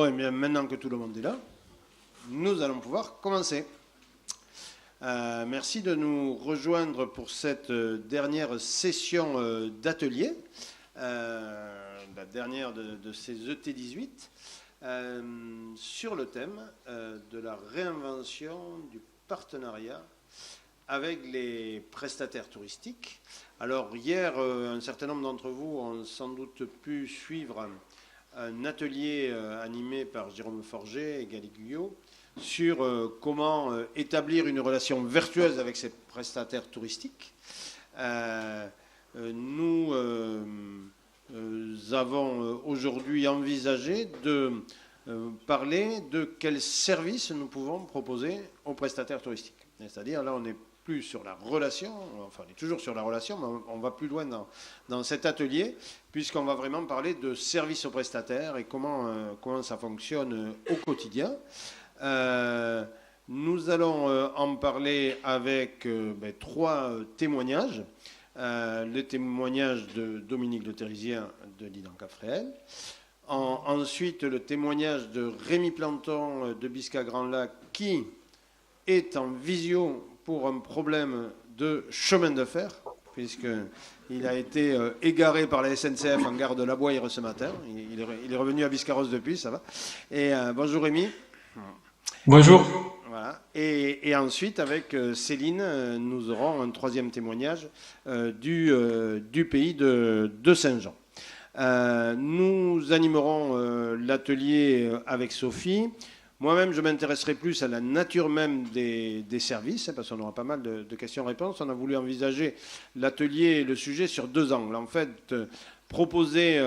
Bon, et bien maintenant que tout le monde est là, nous allons pouvoir commencer. Merci de nous rejoindre pour cette dernière session d'atelier, la dernière de ces ET18, sur le thème de la réinvention du partenariat avec les prestataires touristiques. Alors hier, un certain nombre d'entre vous ont sans doute pu suivre un atelier animé par Jérôme Forget et Gali Guyot sur comment établir une relation vertueuse avec ces prestataires touristiques. Nous avons aujourd'hui envisagé de parler de quels services nous pouvons proposer aux prestataires touristiques. C'est-à-dire, là, on n'est plus sur la relation, enfin, on est toujours sur la relation, mais on va plus loin dans cet atelier, puisqu'on va vraiment parler de services aux prestataires et comment ça fonctionne au quotidien. Nous allons en parler avec 3 témoignages. Le témoignage de Dominique Le Thérisien de Dinan Cap-Fréhel. Ensuite, le témoignage de Rémi Planton de Bisca Grand Lac, qui est en visio pour un problème de chemin de fer, puisqu'il a été égaré par la SNCF en gare de La Boire ce matin. Il est revenu à Biscarrosse depuis, ça va. Et bonjour Rémi. Bonjour. Voilà. Et ensuite, avec Céline, nous aurons un 3e témoignage du pays de Saint-Jean. Nous animerons l'atelier avec Sophie. Moi-même, je m'intéresserai plus à la nature même des services, parce qu'on aura pas mal de questions-réponses. On a voulu envisager l'atelier et le sujet sur 2 angles. En fait, proposer,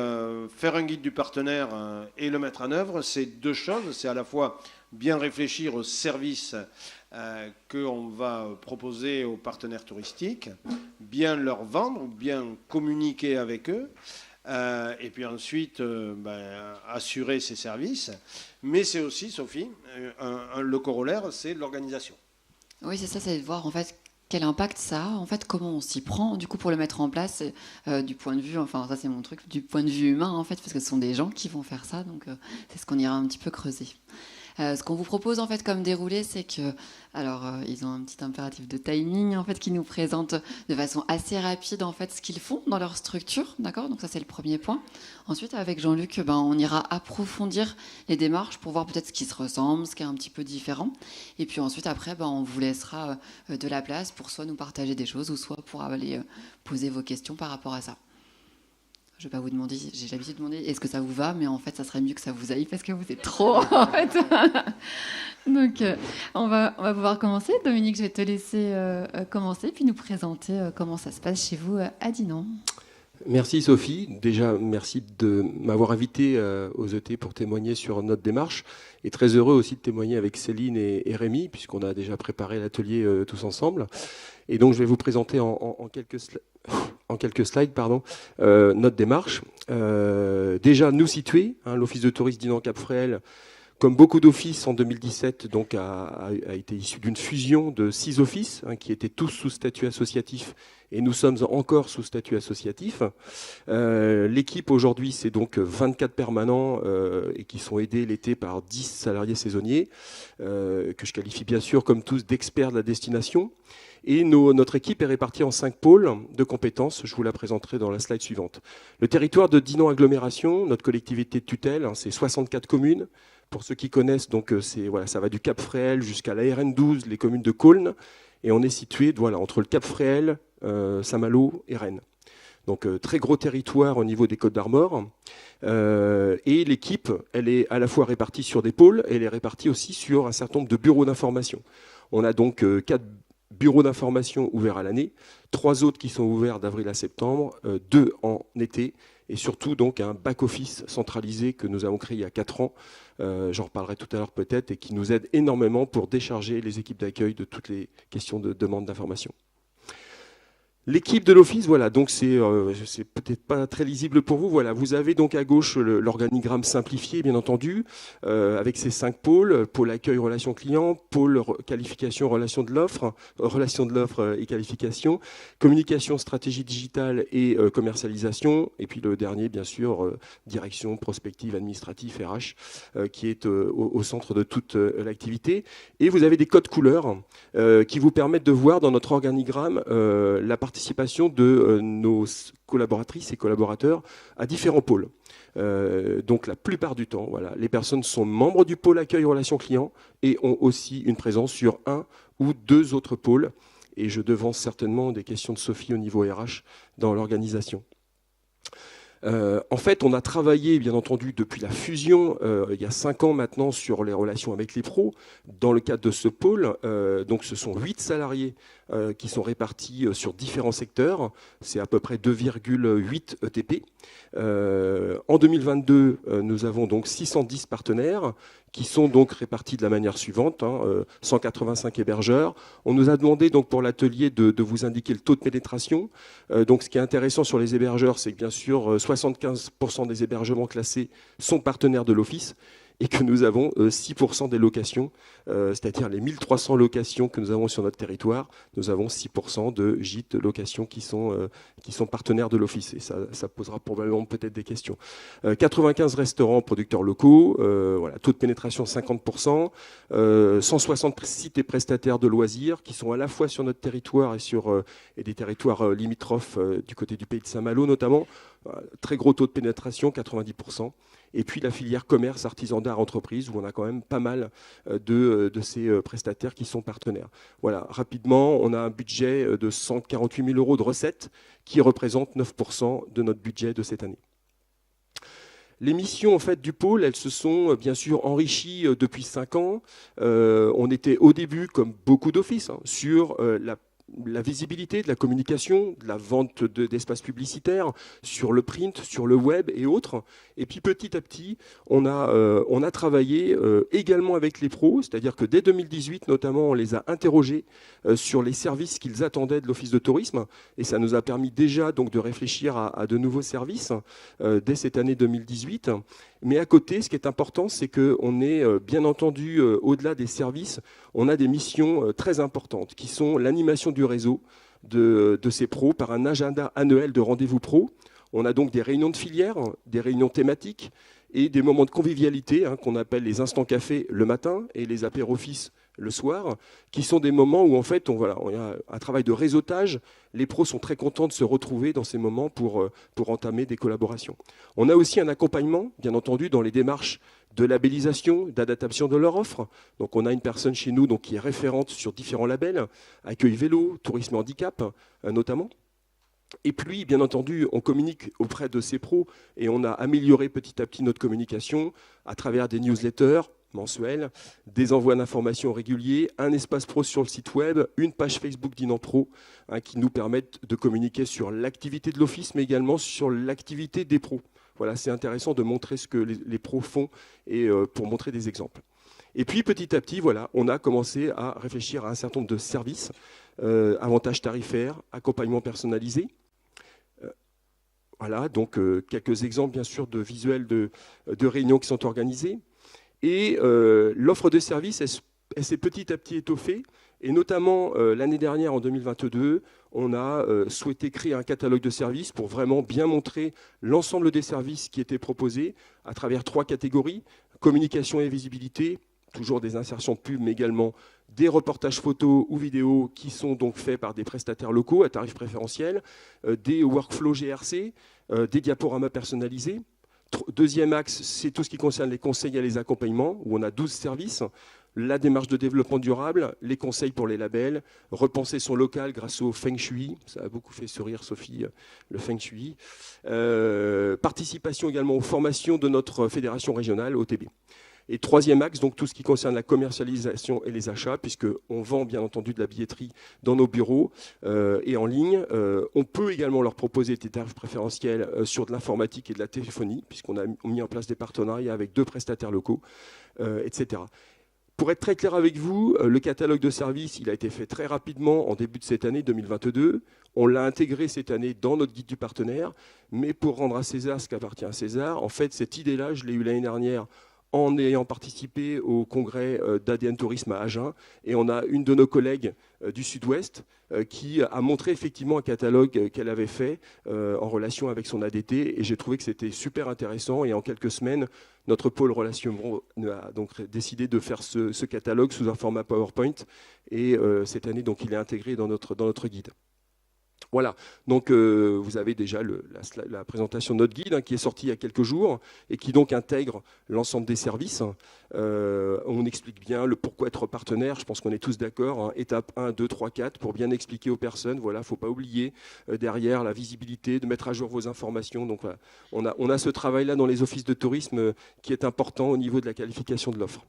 faire un guide du partenaire et le mettre en œuvre, c'est 2 choses. C'est à la fois bien réfléchir aux services qu'on va proposer aux partenaires touristiques, bien leur vendre, bien communiquer avec eux, et puis ensuite assurer ces services. Mais c'est aussi, Sophie, le corollaire, c'est l'organisation. Oui, c'est ça, c'est de voir en fait quel impact ça a, en fait, comment on s'y prend du coup pour le mettre en place du point de vue, enfin ça c'est mon truc, du point de vue humain en fait, parce que ce sont des gens qui vont faire ça, donc c'est ce qu'on ira un petit peu creuser. Ce qu'on vous propose en fait comme déroulé, c'est que, alors ils ont un petit impératif de timing en fait qui nous présente de façon assez rapide en fait ce qu'ils font dans leur structure, d'accord. Donc ça c'est le premier point. Ensuite avec Jean-Luc, on ira approfondir les démarches pour voir peut-être ce qui se ressemble, ce qui est un petit peu différent. Et puis ensuite après, on vous laissera de la place pour soit nous partager des choses ou soit pour aller poser vos questions par rapport à ça. Je ne vais pas vous demander, j'ai l'habitude de demander est-ce que ça vous va, mais en fait, ça serait mieux que ça vous aille parce que vous êtes trop, en fait. Donc, on va pouvoir commencer. Dominique, je vais te laisser commencer, puis nous présenter comment ça se passe chez vous à Dinan. Merci Sophie. Déjà, merci de m'avoir invité aux ET pour témoigner sur notre démarche. Et très heureux aussi de témoigner avec Céline et Rémi, puisqu'on a déjà préparé l'atelier tous ensemble. Et donc, je vais vous présenter en quelques slides notre démarche. Déjà, nous situer, l'Office de tourisme Dinan Cap-Fréhel, comme beaucoup d'offices en 2017, donc, a été issu d'une fusion de 6 offices qui étaient tous sous statut associatif, et nous sommes encore sous statut associatif. L'équipe aujourd'hui, c'est donc 24 permanents et qui sont aidés l'été par 10 salariés saisonniers, que je qualifie bien sûr comme tous d'experts de la destination. Et notre équipe est répartie en 5 pôles de compétences. Je vous la présenterai dans la slide suivante. Le territoire de Dinan Agglomération, notre collectivité de tutelle, c'est 64 communes. Pour ceux qui connaissent, donc ça va du Cap-Fréhel jusqu'à la RN12, les communes de Caulnes. Et on est situé entre le Cap-Fréhel, Saint-Malo et Rennes. Donc très gros territoire au niveau des Côtes-d'Armor. Et l'équipe, elle est à la fois répartie sur des pôles, et elle est répartie aussi sur un certain nombre de bureaux d'information. On a donc 4 bureaux d'information ouverts à l'année, 3 autres qui sont ouverts d'avril à septembre, 2 en été, et surtout donc un back-office centralisé que nous avons créé il y a 4 ans, j'en reparlerai tout à l'heure peut-être, et qui nous aide énormément pour décharger les équipes d'accueil de toutes les questions de demande d'information. L'équipe de l'office, voilà, donc c'est peut-être pas très lisible pour vous. Voilà, vous avez donc à gauche l'organigramme simplifié, bien entendu, avec ses 5 pôles: pôle accueil, relation client, pôle qualification, relation de l'offre et qualification, communication, stratégie digitale et commercialisation, et puis le dernier, bien sûr, direction, prospective, administratif, RH, qui est au centre de toute l'activité. Et vous avez des codes couleurs qui vous permettent de voir dans notre organigramme la participation de nos collaboratrices et collaborateurs à différents pôles. Donc la plupart du temps, voilà, les personnes sont membres du pôle accueil relations clients et ont aussi une présence sur un ou deux autres pôles. Et je devance certainement des questions de Sophie au niveau RH dans l'organisation. En fait, on a travaillé, bien entendu, depuis la fusion, il y a 5 ans maintenant, sur les relations avec les pros, dans le cadre de ce pôle. Donc, ce sont 8 salariés qui sont répartis sur différents secteurs. C'est à peu près 2,8 ETP. En 2022, nous avons donc 610 partenaires qui sont donc répartis de la manière suivante, 185 hébergeurs. On nous a demandé donc pour l'atelier de vous indiquer le taux de pénétration. Donc ce qui est intéressant sur les hébergeurs, c'est que bien sûr 75% des hébergements classés sont partenaires de l'Office et que nous avons 6% des locations, c'est-à-dire les 1300 locations que nous avons sur notre territoire, nous avons 6% de gîtes locations qui sont partenaires de l'Office. Et ça posera probablement peut-être des questions. 95 restaurants producteurs locaux, voilà, taux de pénétration 50%, 160 sites et prestataires de loisirs qui sont à la fois sur notre territoire et des territoires limitrophes du côté du pays de Saint-Malo notamment. Très gros taux de pénétration, 90%. Et puis la filière commerce, artisan d'art, entreprise, où on a quand même pas mal de ces prestataires qui sont partenaires. Voilà, rapidement, on a un budget de 148 000 € de recettes qui représente 9% de notre budget de cette année. Les missions en fait, du pôle, elles se sont bien sûr enrichies depuis 5 ans. On était au début, comme beaucoup d'offices, sur la visibilité de la communication, de la vente d'espaces publicitaires, sur le print, sur le web et autres. Et puis petit à petit, on a travaillé également avec les pros, c'est-à-dire que dès 2018 notamment, on les a interrogés sur les services qu'ils attendaient de l'Office de tourisme. Et ça nous a permis déjà donc, de réfléchir à de nouveaux services dès cette année 2018. Mais à côté, ce qui est important, c'est qu'on est bien entendu, au-delà des services, on a des missions très importantes qui sont l'animation du réseau de ces pros par un agenda annuel de rendez-vous pros. On a donc des réunions de filière, des réunions thématiques et des moments de convivialité qu'on appelle les instants café le matin et les apéros-office le soir, qui sont des moments où en fait on a un travail de réseautage. Les pros sont très contents de se retrouver dans ces moments pour entamer des collaborations. On a aussi un accompagnement, bien entendu, dans les démarches de labellisation, d'adaptation de leur offre. Donc on a une personne chez nous donc, qui est référente sur différents labels, accueil vélo, tourisme et handicap notamment. Et puis, bien entendu, on communique auprès de ces pros et on a amélioré petit à petit notre communication à travers des newsletters mensuels, des envois d'informations réguliers, un espace pro sur le site web, une page Facebook d'Inan Pro qui nous permettent de communiquer sur l'activité de l'Office, mais également sur l'activité des pros. Voilà, c'est intéressant de montrer ce que les pros font et pour montrer des exemples. Et puis, petit à petit, voilà, on a commencé à réfléchir à un certain nombre de services, avantages tarifaires, accompagnement personnalisé. Voilà, donc quelques exemples, bien sûr, de visuels de réunions qui sont organisées. Et l'offre de services, elle s'est petit à petit étoffée. Et notamment, l'année dernière, en 2022, on a souhaité créer un catalogue de services pour vraiment bien montrer l'ensemble des services qui étaient proposés à travers 3 catégories: communication et visibilité, toujours des insertions pub, mais également des reportages photos ou vidéos qui sont donc faits par des prestataires locaux à tarif préférentiel, des workflows GRC, des diaporamas personnalisés. Deuxième axe, c'est tout ce qui concerne les conseils et les accompagnements, où on a 12 services. La démarche de développement durable, les conseils pour les labels, repenser son local grâce au Feng Shui, ça a beaucoup fait sourire Sophie, le Feng Shui. Participation également aux formations de notre fédération régionale, OTB. Et troisième axe, donc tout ce qui concerne la commercialisation et les achats, puisqu'on vend bien entendu de la billetterie dans nos bureaux et en ligne. On peut également leur proposer des tarifs préférentiels sur de l'informatique et de la téléphonie, puisqu'on a mis en place des partenariats avec 2 prestataires locaux, etc. Pour être très clair avec vous, le catalogue de services, il a été fait très rapidement en début de cette année 2022. On l'a intégré cette année dans notre guide du partenaire. Mais pour rendre à César ce qui appartient à César, en fait, cette idée-là, je l'ai eue l'année dernière en ayant participé au congrès d'ADN Tourisme à Agen. Et on a une de nos collègues du Sud-Ouest qui a montré effectivement un catalogue qu'elle avait fait en relation avec son ADT. Et j'ai trouvé que c'était super intéressant. Et en quelques semaines, notre pôle relations a donc décidé de faire ce catalogue sous un format PowerPoint. Et cette année, donc, il est intégré dans notre guide. Voilà, donc vous avez déjà la présentation de notre guide qui est sortie il y a quelques jours et qui donc intègre l'ensemble des services. On explique bien le pourquoi être partenaire, je pense qu'on est tous d'accord. Étape 1, 2, 3, 4 pour bien expliquer aux personnes. Voilà, il ne faut pas oublier derrière la visibilité, de mettre à jour vos informations. Donc voilà, on a ce travail-là dans les offices de tourisme qui est important au niveau de la qualification de l'offre.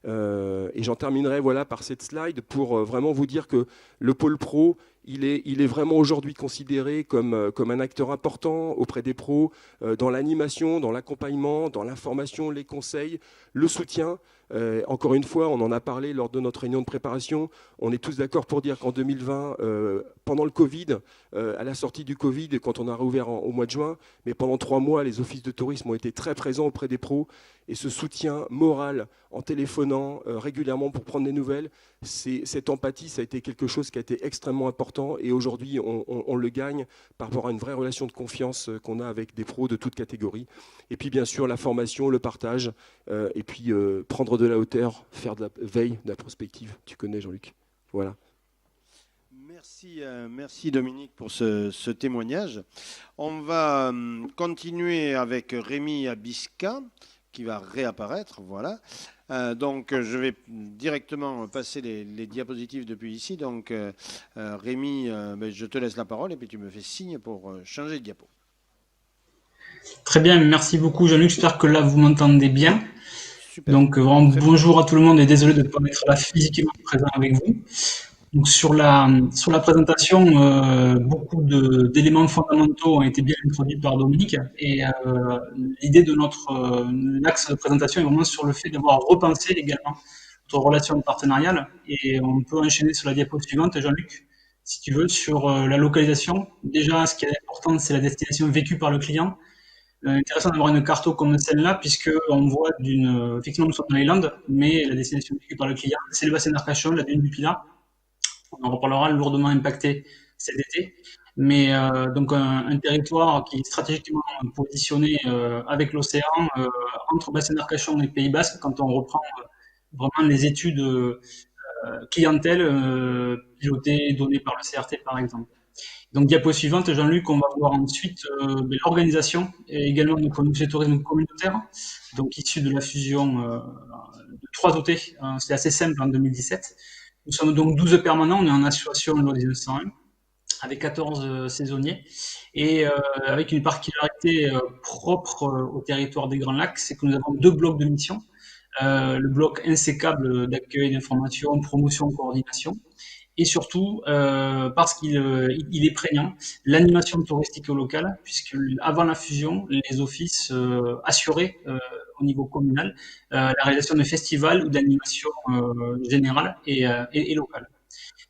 Et j'en terminerai par cette slide pour vraiment vous dire que le pôle pro, il est vraiment aujourd'hui considéré comme un acteur important auprès des pros dans l'animation, dans l'accompagnement, dans l'information, les conseils, le soutien. Encore une fois, on en a parlé lors de notre réunion de préparation. On est tous d'accord pour dire qu'en 2020, pendant le Covid, à la sortie du Covid, quand on a réouvert au mois de juin, mais pendant 3 mois, les offices de tourisme ont été très présents auprès des pros. Et ce soutien moral en téléphonant régulièrement pour prendre des nouvelles, cette empathie, ça a été quelque chose qui a été extrêmement important. Et aujourd'hui, on le gagne par rapport à une vraie relation de confiance qu'on a avec des pros de toutes catégories. Et puis, bien sûr, la formation, le partage, et puis prendre de la hauteur, faire de la veille, de la prospective. Tu connais, Jean-Luc. Voilà. Merci Dominique pour ce témoignage. On va continuer avec Rémi Abisca, qui va réapparaître, voilà. Donc je vais directement passer les diapositives depuis ici. Donc Rémi, je te laisse la parole et puis tu me fais signe pour changer de diapo. Très bien, merci beaucoup Jean-Luc, j'espère que là vous m'entendez bien. Super. Donc bonjour à tout le monde et désolé de ne pas être là physiquement présent avec vous. Donc sur la présentation, beaucoup d'éléments fondamentaux ont été bien introduits par Dominique et l'idée de notre axe de présentation est vraiment sur le fait d'avoir repensé également notre relation partenariale et on peut enchaîner sur la diapo suivante, Jean-Luc, si tu veux, sur la localisation. Déjà, ce qui est important, c'est la destination vécue par le client. Intéressant d'avoir une carte comme celle-là, puisqu'on voit effectivement, nous sommes dans les Landes, mais la destination vécue par le client, c'est le bassin d'Arcachon, la dune du Pilat. On en reparlera, lourdement impacté cet été. Mais donc un territoire qui est stratégiquement positionné avec l'océan, entre bassin d'Arcachon et Pays Basque, quand on reprend vraiment les études clientèle pilotées, données par le CRT par exemple. Donc, diapo suivante, Jean-Luc, on va voir ensuite l'organisation et également de communauté tourisme communautaire, donc issu de la fusion de 3 OT. C'est assez simple en 2017. Nous sommes donc 12 permanents, on est en association loi 1901, avec 14 saisonniers, et avec une particularité propre au territoire des Grands Lacs, c'est que nous avons 2 blocs de mission. Le bloc insécable d'accueil, d'information, promotion, coordination, et surtout parce qu'il est prégnant, l'animation touristique locale, puisque avant la fusion, les offices assuraient au niveau communal la réalisation de festivals ou d'animations générales et locales.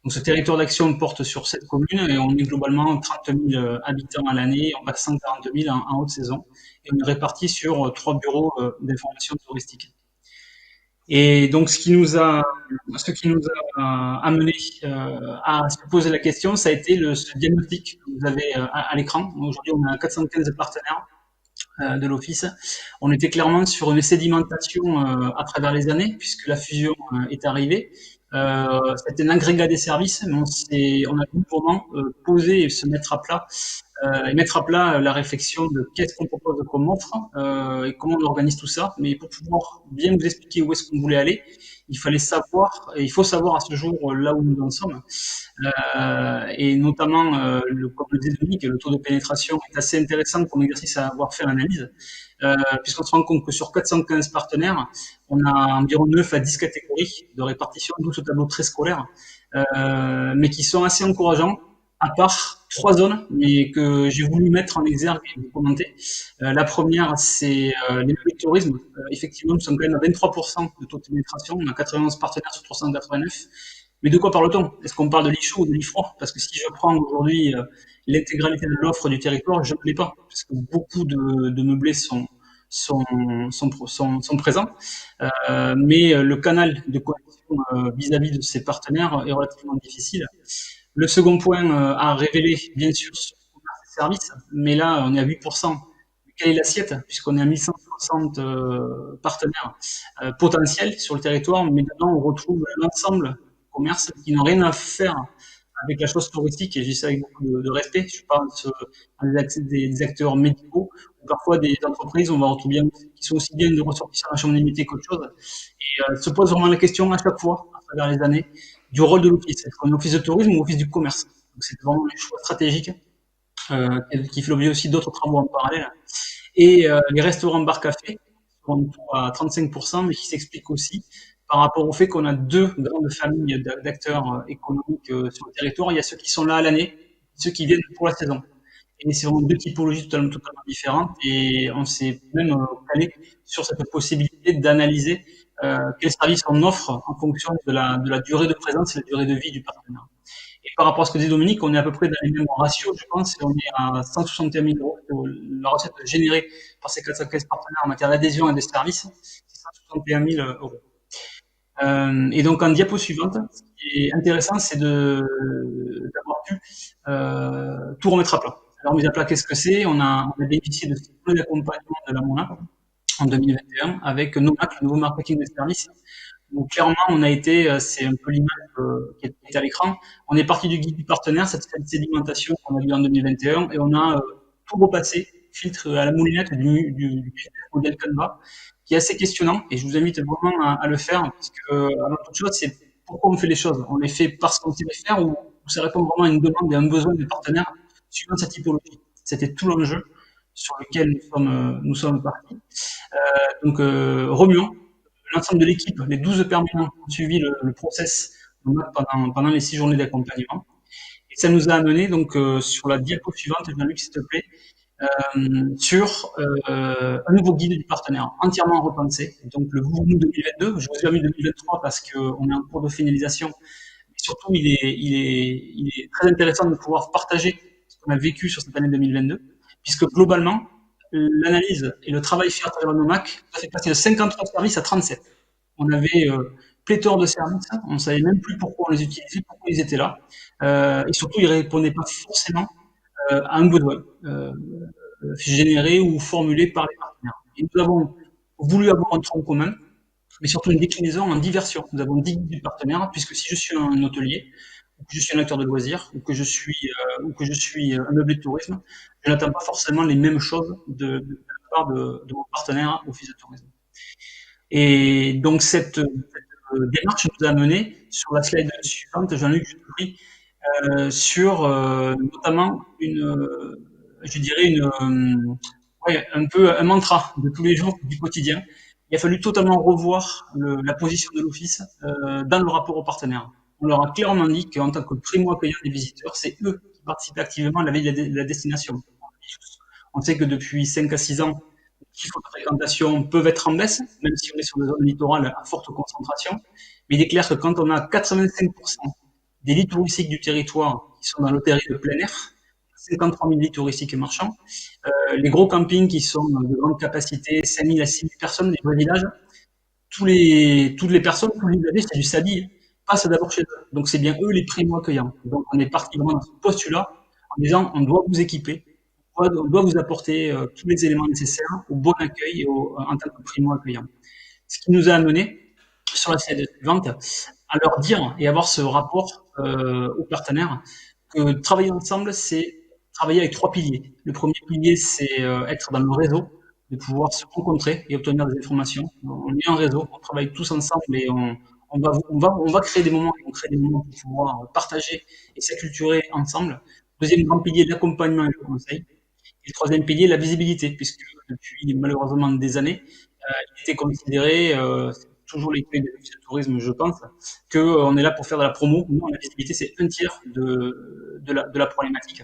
Donc ce territoire d'action porte sur 7 communes et on est globalement 30 000 habitants à l'année, on passe 140 000 en haute saison et on est réparti sur 3 bureaux d'information touristique. Et donc, ce qui nous a amené à se poser la question, ça a été ce diagnostic que vous avez à l'écran. Aujourd'hui, on a 415 partenaires de l'Office. On était clairement sur une sédimentation à travers les années, puisque la fusion est arrivée. C'était un agrégat des services, mais on a pu vraiment poser et se mettre à plat et mettre à plat la réflexion de qu'est-ce qu'on propose comme offre et comment on organise tout ça. Mais pour pouvoir bien vous expliquer où est-ce qu'on voulait aller, il faut savoir à ce jour là où nous en sommes. Et notamment, comme le disait Dominique, le taux de pénétration est assez intéressant comme exercice à avoir fait l'analyse, puisqu'on se rend compte que sur 415 partenaires, on a environ 9 à 10 catégories de répartition, d'où ce tableau très scolaire, mais qui sont assez encourageants à part 3 zones, mais que j'ai voulu mettre en exergue et vous commenter. La première, c'est les meublés de tourisme. Effectivement, nous sommes quand même à 23% de taux de pénétration. On a 91 partenaires sur 389. Mais de quoi parle-t-on? Est-ce qu'on parle de lit chaud ou de lit froid? Parce que si je prends aujourd'hui l'intégralité de l'offre du territoire, je ne l'ai pas, parce que beaucoup de meublés sont, sont présents. Mais le canal de connexion vis-à-vis de ces partenaires est relativement difficile. Le second point à révéler, bien sûr, sur le commerce et services, mais là, on est à 8%. Quelle est l'assiette? Puisqu'on est à 1160 partenaires potentiels sur le territoire, mais dedans, on retrouve l'ensemble des commerces qui n'ont rien à faire avec la chose touristique, et je dis ça avec beaucoup de respect. Je pense à des acteurs médicaux, ou parfois des entreprises, on va retrouver qui sont aussi bien de ressortissants à la chambre limitée qu'autre chose. Et se pose vraiment la question à chaque fois, à travers les années, du rôle de l'office. Est-ce qu'on est office de tourisme ou office du commerce? Donc c'est vraiment un choix stratégique qui fait l'objet aussi d'autres travaux en parallèle. Et les restaurants bar-café sont à 35%, mais qui s'expliquent aussi par rapport au fait qu'on a deux grandes familles d'acteurs économiques sur le territoire. Il y a ceux qui sont là à l'année, ceux qui viennent pour la saison. Et c'est vraiment deux typologies totalement différentes. Et on s'est même calé sur cette possibilité d'analyser quels services on offre en fonction de la durée de présence et la durée de vie du partenaire. Et par rapport à ce que dit Dominique, on est à peu près dans les mêmes ratios, je pense, et on est à 161 000 euros. La recette générée par ces 415 partenaires en matière d'adhésion et de services, c'est 161 000 euros. Et donc en diapo suivante, ce qui est intéressant, c'est d'avoir pu tout remettre à plat. Alors remise à plat, qu'est-ce que c'est? On a bénéficié de ce plan d'accompagnement de la MONA en 2021 avec NOMAC, le nouveau marketing des services. Donc clairement, on a été, c'est un peu l'image qui est à l'écran, on est parti du guide du partenaire, cette sédimentation qu'on a vue en 2021, et on a tout repassé, filtre à la moulinette du modèle Canva, qui est assez questionnant, et je vous invite vraiment à le faire, parce que avant toute chose, c'est pourquoi on fait les choses. On les fait parce qu'on sait les faire, ou ça répond vraiment à une demande et à un besoin des partenaires suivant cette typologie. C'était tout l'enjeu sur lequel nous sommes partis. Donc remuons l'ensemble de l'équipe, les 12 permanents ont suivi le process pendant les 6 journées d'accompagnement. Et ça nous a amené donc sur la diapo suivante, Jean-Luc, s'il te plaît, sur un nouveau guide du partenaire, entièrement repensé. Donc le Vouvoumou 2022, je vous ai mis 2023 parce qu'on est en cours de finalisation. Mais surtout, il est très intéressant de pouvoir partager ce qu'on a vécu sur cette année 2022, puisque globalement, l'analyse et le travail fait à travers le NOMAC, ça fait passer de 53 services à 37. On avait pléthore de services, on ne savait même plus pourquoi on les utilisait, pourquoi ils étaient là. Et surtout, ils ne répondaient pas forcément à un besoin généré ou formulé par les partenaires. Et nous avons voulu avoir un tronc commun, mais surtout une déclinaison en diversion. Nous avons 10 partenaires, puisque si je suis un hôtelier, ou que je suis un acteur de loisirs, ou que je suis un meublé de tourisme, je n'attends pas forcément les mêmes choses de la part de mon partenaire office de tourisme. Et donc cette démarche nous a mené sur la slide suivante, Jean-Luc, je te prie, sur notamment je dirais un peu un mantra de tous les jours du quotidien. Il a fallu totalement revoir la position de l'office dans le rapport aux partenaires. On leur a clairement dit qu'en tant que primo-accueillant des visiteurs, c'est eux qui participent activement à la vie de la destination. On sait que depuis 5 à 6 ans, les chiffres de fréquentation peuvent être en baisse, même si on est sur des zones littorales à forte concentration. Mais il est clair que quand on a 85% des lits touristiques du territoire qui sont dans l'hôtellerie de plein air, 53 000 lits touristiques et marchands, les gros campings qui sont de grande capacité, 5 000 à 6 000 personnes, les vrais villages, toutes les personnes, tous les usagers, c'est du sablier, passent d'abord chez eux. Donc c'est bien eux les primo-accueillants. Donc on est parti vraiment dans ce postulat en disant on doit vous équiper, on doit vous apporter tous les éléments nécessaires au bon accueil et en tant que primo-accueillant. Ce qui nous a amené sur la slide suivante à leur dire et avoir ce rapport aux partenaires que travailler ensemble, c'est travailler avec 3 piliers. Le premier pilier, c'est être dans le réseau, de pouvoir se rencontrer et obtenir des informations. On est un réseau, on travaille tous ensemble et on va créer des moments, on crée des moments pour pouvoir partager et s'acculturer ensemble. Deuxième grand pilier, l'accompagnement et le conseil. Et le troisième pilier, la visibilité, puisque depuis malheureusement des années, il était considéré, toujours l'écueil de l'office de tourisme, je pense, qu'on est là pour faire de la promo. Non, la visibilité, c'est un tiers de la problématique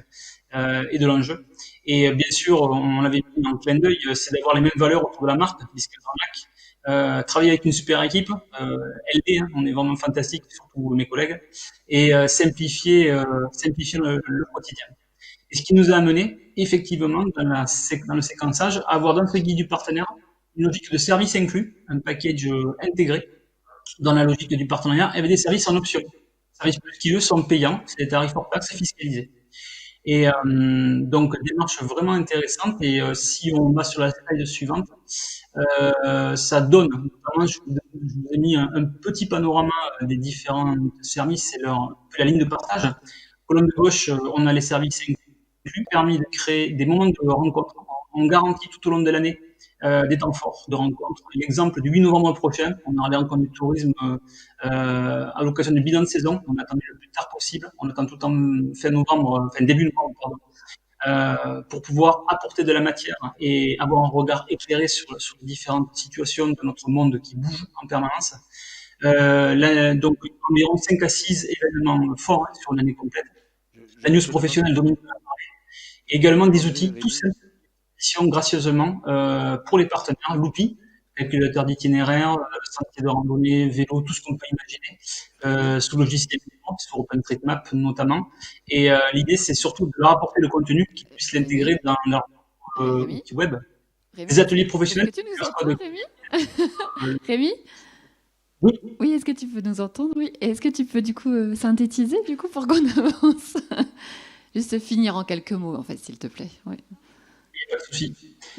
et de l'enjeu. Et bien sûr, on l'avait mis en clin d'œil, c'est d'avoir les mêmes valeurs autour de la marque, Biscuit Arnac. Travailler avec une super équipe, LD, hein, on est vraiment fantastique, surtout mes collègues, et simplifier le quotidien. Et ce qui nous a amené, effectivement, dans le séquençage, à avoir dans ce guide du partenaire une logique de service inclus, un package intégré dans la logique du partenariat, avec des services en option. Les services plus qui, eux, sont payants, c'est des tarifs hors taxe fiscalisés. Et donc, démarche vraiment intéressante. Et si on va sur la slide suivante, ça donne, notamment, je vous ai mis un petit panorama des différents services et la ligne de partage. Colonne de gauche, on a les services inclus, permis de créer des moments de rencontre. On garantit tout au long de l'année des temps forts de rencontres. L'exemple du 8 novembre prochain, on aura les rencontres du tourisme à l'occasion du bilan de saison. On attendait le plus tard possible. On attend tout en début novembre, pardon, pour pouvoir apporter de la matière et avoir un regard éclairé sur les différentes situations de notre monde qui bouge en permanence. Donc, environ 5 à 6 événements forts sur l'année complète. La news professionnelle domine. Également des outils tout simples gracieusement pour les partenaires, l'outil, calculateur d'itinéraire, sentier de randonnée, vélo, tout ce qu'on peut imaginer, sous logiciel, sur OpenStreetMap notamment. Et l'idée, c'est surtout de leur apporter le contenu qui puisse l'intégrer dans leur outil web. Des ateliers professionnels. Est-ce que tu nous entends, Rémi? Rémi? Oui. Oui, est-ce que tu peux nous entendre? Oui. Est-ce que tu peux du coup synthétiser du coup pour qu'on avance? Juste finir en quelques mots, en fait, s'il te plaît. Oui. Pas de souci.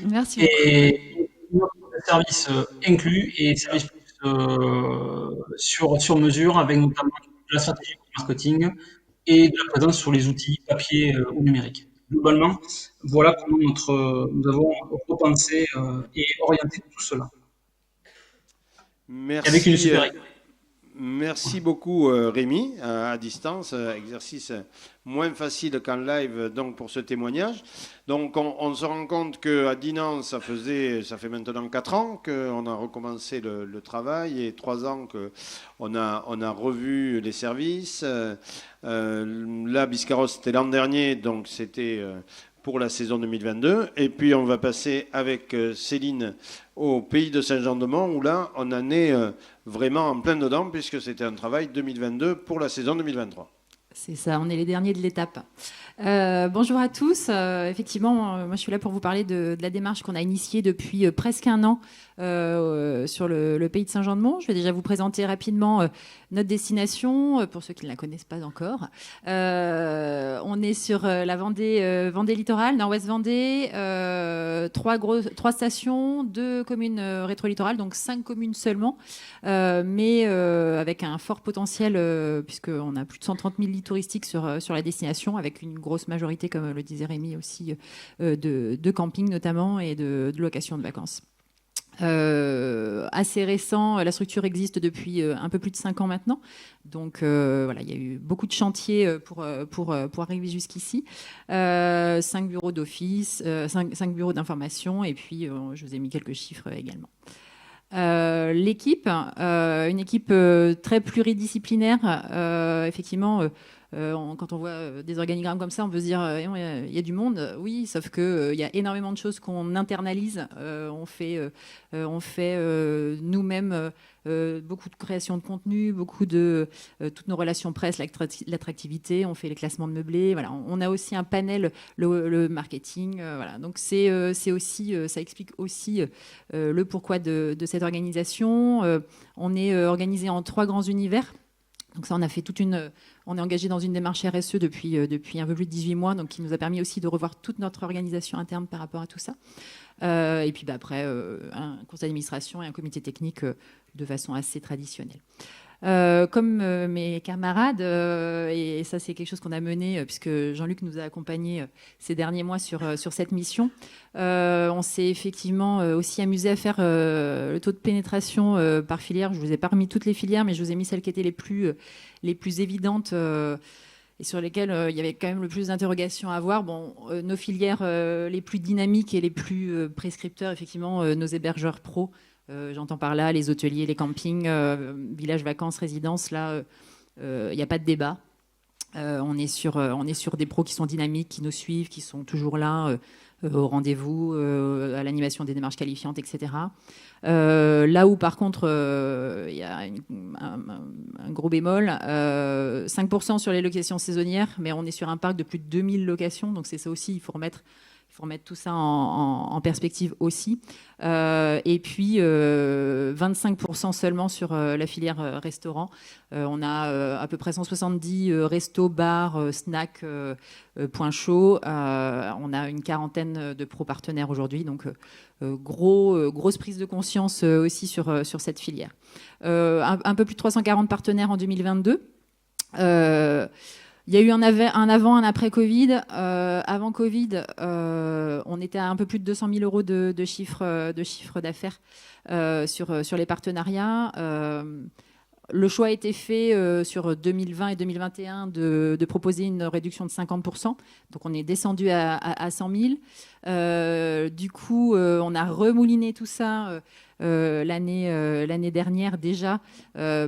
Merci beaucoup. Service inclus et service sur mesure, avec notamment de la stratégie de marketing et de la présence sur les outils papier ou numérique. Globalement, voilà comment nous avons repensé et orienté tout cela. Merci. Avec une super équipe. Merci beaucoup Rémi, à distance, exercice moins facile qu'en live donc pour ce témoignage. Donc on se rend compte qu'à Dinan, ça fait maintenant 4 ans qu'on a recommencé le travail et 3 ans qu'on a revu les services. Là, Biscarrosse, c'était l'an dernier, donc c'était pour la saison 2022. Et puis on va passer avec Céline au pays de Saint-Jean-de-Mont, où là, on en est vraiment en plein dedans, puisque c'était un travail 2022 pour la saison 2023. C'est ça, on est les derniers de l'étape. Bonjour à tous. Effectivement, moi je suis là pour vous parler de la démarche qu'on a initiée depuis presque un an sur le pays de Saint-Jean-de-Mont. Je vais déjà vous présenter rapidement notre destination, pour ceux qui ne la connaissent pas encore. On est sur la Vendée littorale, Nord-Ouest Vendée, 3 stations, 2 communes rétro-littorales, donc 5 communes seulement, mais avec un fort potentiel, puisqu'on a plus de 130 000 lits touristiques sur la destination, avec une grosse majorité, comme le disait Rémi aussi, de camping notamment et de location de vacances. Assez récent, la structure existe depuis un peu plus de 5 ans maintenant, donc voilà, il y a eu beaucoup de chantiers pour arriver jusqu'ici. 5 bureaux d'office, 5 bureaux d'information, et puis je vous ai mis quelques chiffres également. L'équipe, une équipe très pluridisciplinaire, effectivement. Quand on voit des organigrammes comme ça, on peut se dire il y a du monde. Oui, sauf qu'il y a énormément de choses qu'on internalise. On fait nous-mêmes beaucoup de création de contenu, beaucoup de toutes nos relations presse, l'attractivité. On fait les classements de meublés. Voilà, on a aussi un panel, le marketing. Voilà, donc c'est aussi, ça explique aussi le pourquoi de cette organisation. On est organisé en 3 grands univers. Donc ça, on est engagé dans une démarche RSE depuis un peu plus de 18 mois, donc qui nous a permis aussi de revoir toute notre organisation interne par rapport à tout ça. Et puis après, un conseil d'administration et un comité technique de façon assez traditionnelle. Comme mes camarades, et ça c'est quelque chose qu'on a mené puisque Jean-Luc nous a accompagnés ces derniers mois sur cette mission, on s'est effectivement aussi amusé à faire le taux de pénétration par filière. Je vous ai pas remis toutes les filières, mais je vous ai mis celles qui étaient les plus évidentes et sur lesquelles il y avait quand même le plus d'interrogations à avoir. Bon, nos filières les plus dynamiques et les plus prescripteurs, effectivement, nos hébergeurs pros, J'entends par là les hôteliers, les campings, villages vacances, résidences. Là, il n'y a pas de débat. On est sur des pros qui sont dynamiques, qui nous suivent, qui sont toujours là au rendez-vous, à l'animation des démarches qualifiantes, etc. Là où, par contre, il y a un gros bémol, 5% sur les locations saisonnières, mais on est sur un parc de plus de 2000 locations, donc c'est ça aussi, il faut remettre tout ça en perspective aussi. Et puis, 25% seulement sur la filière restaurant. On a à peu près 170 restos, bars, snacks, points chauds. On a une quarantaine de pros partenaires aujourd'hui. Donc, grosse prise de conscience aussi sur cette filière. Un peu plus de 340 partenaires en 2022. Il y a eu un avant, un après Covid. Avant Covid, on était à un peu plus de 200 000 euros de chiffre d'affaires sur les partenariats. Le choix a été fait sur 2020 et 2021 de proposer une réduction de 50%. Donc on est descendu à 100 000. Du coup, on a remouliné tout ça l'année dernière déjà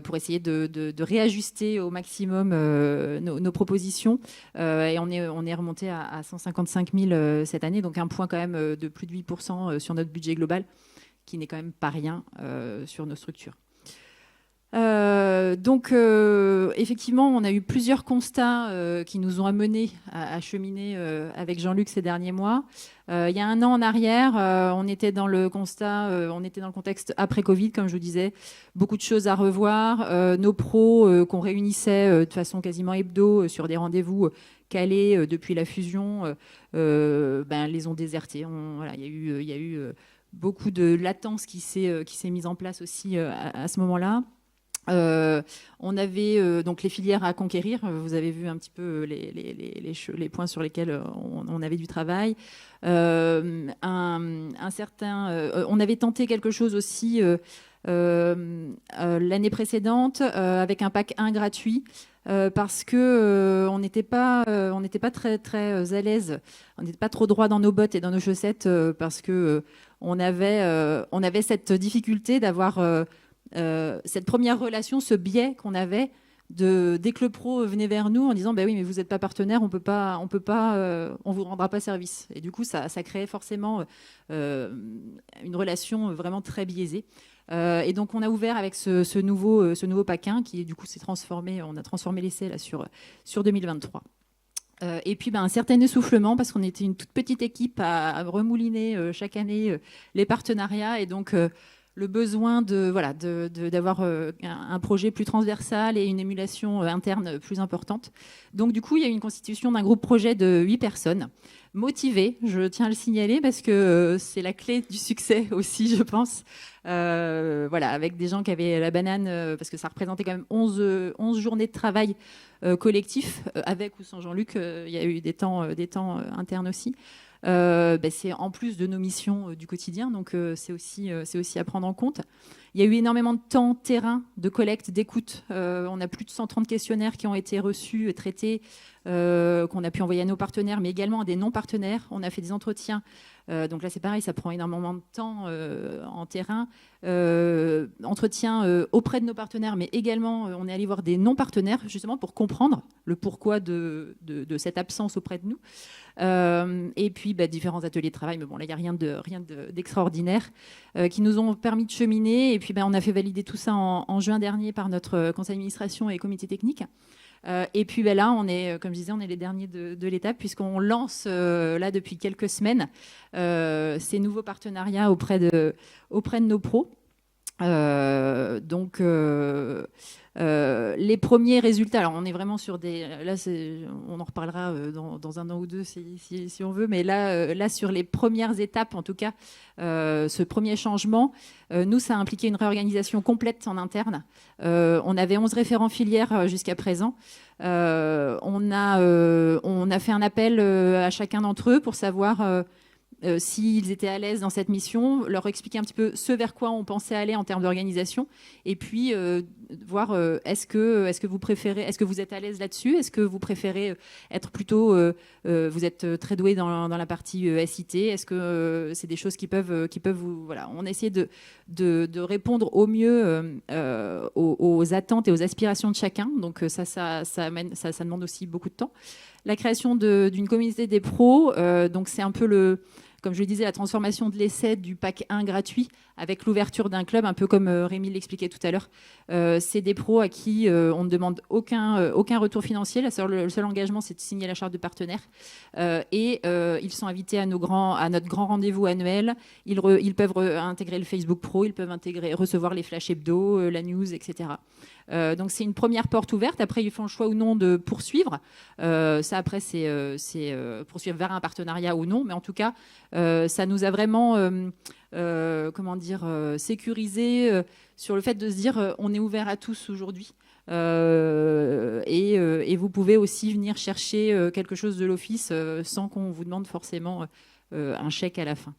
pour essayer de réajuster au maximum nos propositions. Et on est remonté à 155 000 cette année, donc un point quand même de plus de 8% sur notre budget global, qui n'est quand même pas rien sur nos structures. Donc, effectivement, on a eu plusieurs constats qui nous ont amenés à cheminer avec Jean-Luc ces derniers mois. Il y a un an en arrière, on était dans le contexte après-Covid, comme je vous disais, beaucoup de choses à revoir. Nos pros qu'on réunissait de façon quasiment hebdo sur des rendez-vous calés depuis la fusion, les ont désertés. Il y a eu beaucoup de latence qui s'est mise en place aussi à ce moment-là. On avait donc les filières à conquérir. Vous avez vu un petit peu les points sur lesquels on avait du travail. On avait tenté quelque chose aussi l'année précédente avec un pack 1 gratuit. Parce que on n'était pas très très à l'aise, on n'était pas trop droit dans nos bottes et dans nos chaussettes parce que on avait cette difficulté d'avoir cette première relation, ce biais qu'on avait dès que le pro venait vers nous en disant oui mais vous n'êtes pas partenaire, on vous rendra pas service. Et du coup ça créait forcément une relation vraiment très biaisée. Et donc on a ouvert avec ce nouveau pack 1 qui du coup s'est transformé, on a transformé l'essai là sur 2023. Et puis un certain essoufflement parce qu'on était une toute petite équipe à remouliner chaque année les partenariats, et donc le besoin d'avoir un projet plus transversal et une émulation interne plus importante. Donc du coup, il y a eu une constitution d'un groupe projet de 8 personnes, motivées, je tiens à le signaler, parce que c'est la clé du succès aussi, je pense. Avec des gens qui avaient la banane, parce que ça représentait quand même 11 journées de travail collectif, avec ou sans Jean-Luc, il y a eu des temps internes aussi. C'est en plus de nos missions du quotidien, donc c'est aussi à prendre en compte. Il y a eu énormément de temps terrain, de collecte, d'écoute. On a plus de 130 questionnaires qui ont été reçus et traités, qu'on a pu envoyer à nos partenaires, mais également à des non-partenaires. On a fait des entretiens. Donc là, c'est pareil, ça prend énormément de temps en terrain. Entretien auprès de nos partenaires, mais également, on est allé voir des non-partenaires, justement, pour comprendre le pourquoi de cette absence auprès de nous. Et puis, différents ateliers de travail, mais bon, là, il n'y a rien d'extraordinaire qui nous ont permis de cheminer. Et puis, on a fait valider tout ça en juin dernier par notre conseil d'administration et comité technique. Et puis là, on est, comme je disais, on est les derniers de l'étape, puisqu'on lance là depuis quelques semaines ces nouveaux partenariats auprès de nos pros. Les premiers résultats, alors on est vraiment sur on en reparlera dans un an ou deux si on veut, mais là sur les premières étapes, en tout cas, ce premier changement, nous, ça a impliqué une réorganisation complète en interne. On avait 11 référents filières jusqu'à présent. On a fait un appel à chacun d'entre eux pour savoir s'ils étaient à l'aise dans cette mission, leur expliquer un petit peu ce vers quoi on pensait aller en termes d'organisation, et puis voir est-ce que vous préférez, est-ce que vous êtes à l'aise là-dessus, est-ce que vous préférez être plutôt, vous êtes très doué dans la partie SIT, est-ce que c'est des choses qui peuvent vous, voilà, on essaie de répondre au mieux aux attentes et aux aspirations de chacun, donc ça demande aussi beaucoup de temps. La création d'une communauté des pros, donc c'est un peu comme je le disais, la transformation de l'essai du pack 1 gratuit avec l'ouverture d'un club, un peu comme Rémi l'expliquait tout à l'heure. C'est des pros à qui on ne demande aucun retour financier. Le seul engagement, c'est de signer la charte de partenaire. Et ils sont invités à notre grand rendez-vous annuel. Ils peuvent intégrer le Facebook Pro, ils peuvent recevoir les flash hebdo, la news, etc. Donc c'est une première porte ouverte. Après, ils font le choix ou non de poursuivre. Ça, après, c'est poursuivre vers un partenariat ou non. Mais en tout cas, ça nous a vraiment sécurisé sur le fait de se dire on est ouvert à tous aujourd'hui. Et vous pouvez aussi venir chercher quelque chose de l'office sans qu'on vous demande forcément un chèque à la fin.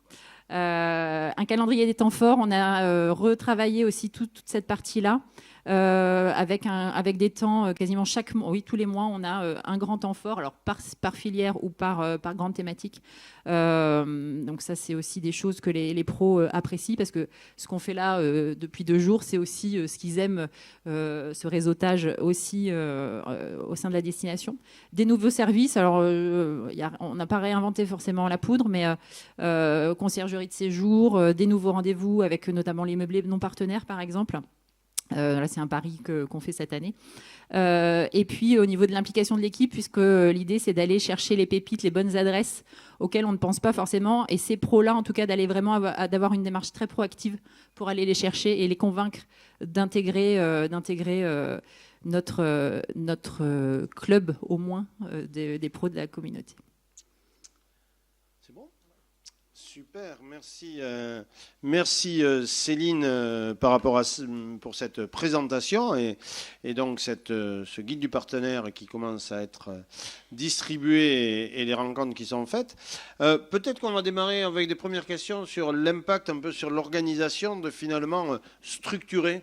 Un calendrier des temps forts, on a retravaillé aussi toute cette partie-là. Avec des temps quasiment chaque mois, oui, tous les mois, on a un grand temps fort, alors par filière ou par grande thématique. Donc ça, c'est aussi des choses que les pros apprécient, parce que ce qu'on fait là depuis 2 jours, c'est aussi ce qu'ils aiment, ce réseautage aussi au sein de la destination. Des nouveaux services, alors on n'a pas réinventé forcément la poudre, mais conciergerie de séjour, des nouveaux rendez-vous avec notamment les meublés non partenaires, par exemple. Là, c'est un pari qu'on fait cette année. Et puis, au niveau de l'implication de l'équipe, puisque l'idée, c'est d'aller chercher les pépites, les bonnes adresses auxquelles on ne pense pas forcément. Et ces pros-là, en tout cas, d'aller vraiment d'avoir une démarche très proactive pour aller les chercher et les convaincre d'intégrer notre club, au moins, des pros de la communauté. Super, merci Céline pour cette présentation et donc ce guide du partenaire qui commence à être distribué et les rencontres qui sont faites. Peut-être qu'on va démarrer avec des premières questions sur l'impact un peu sur l'organisation de finalement structurer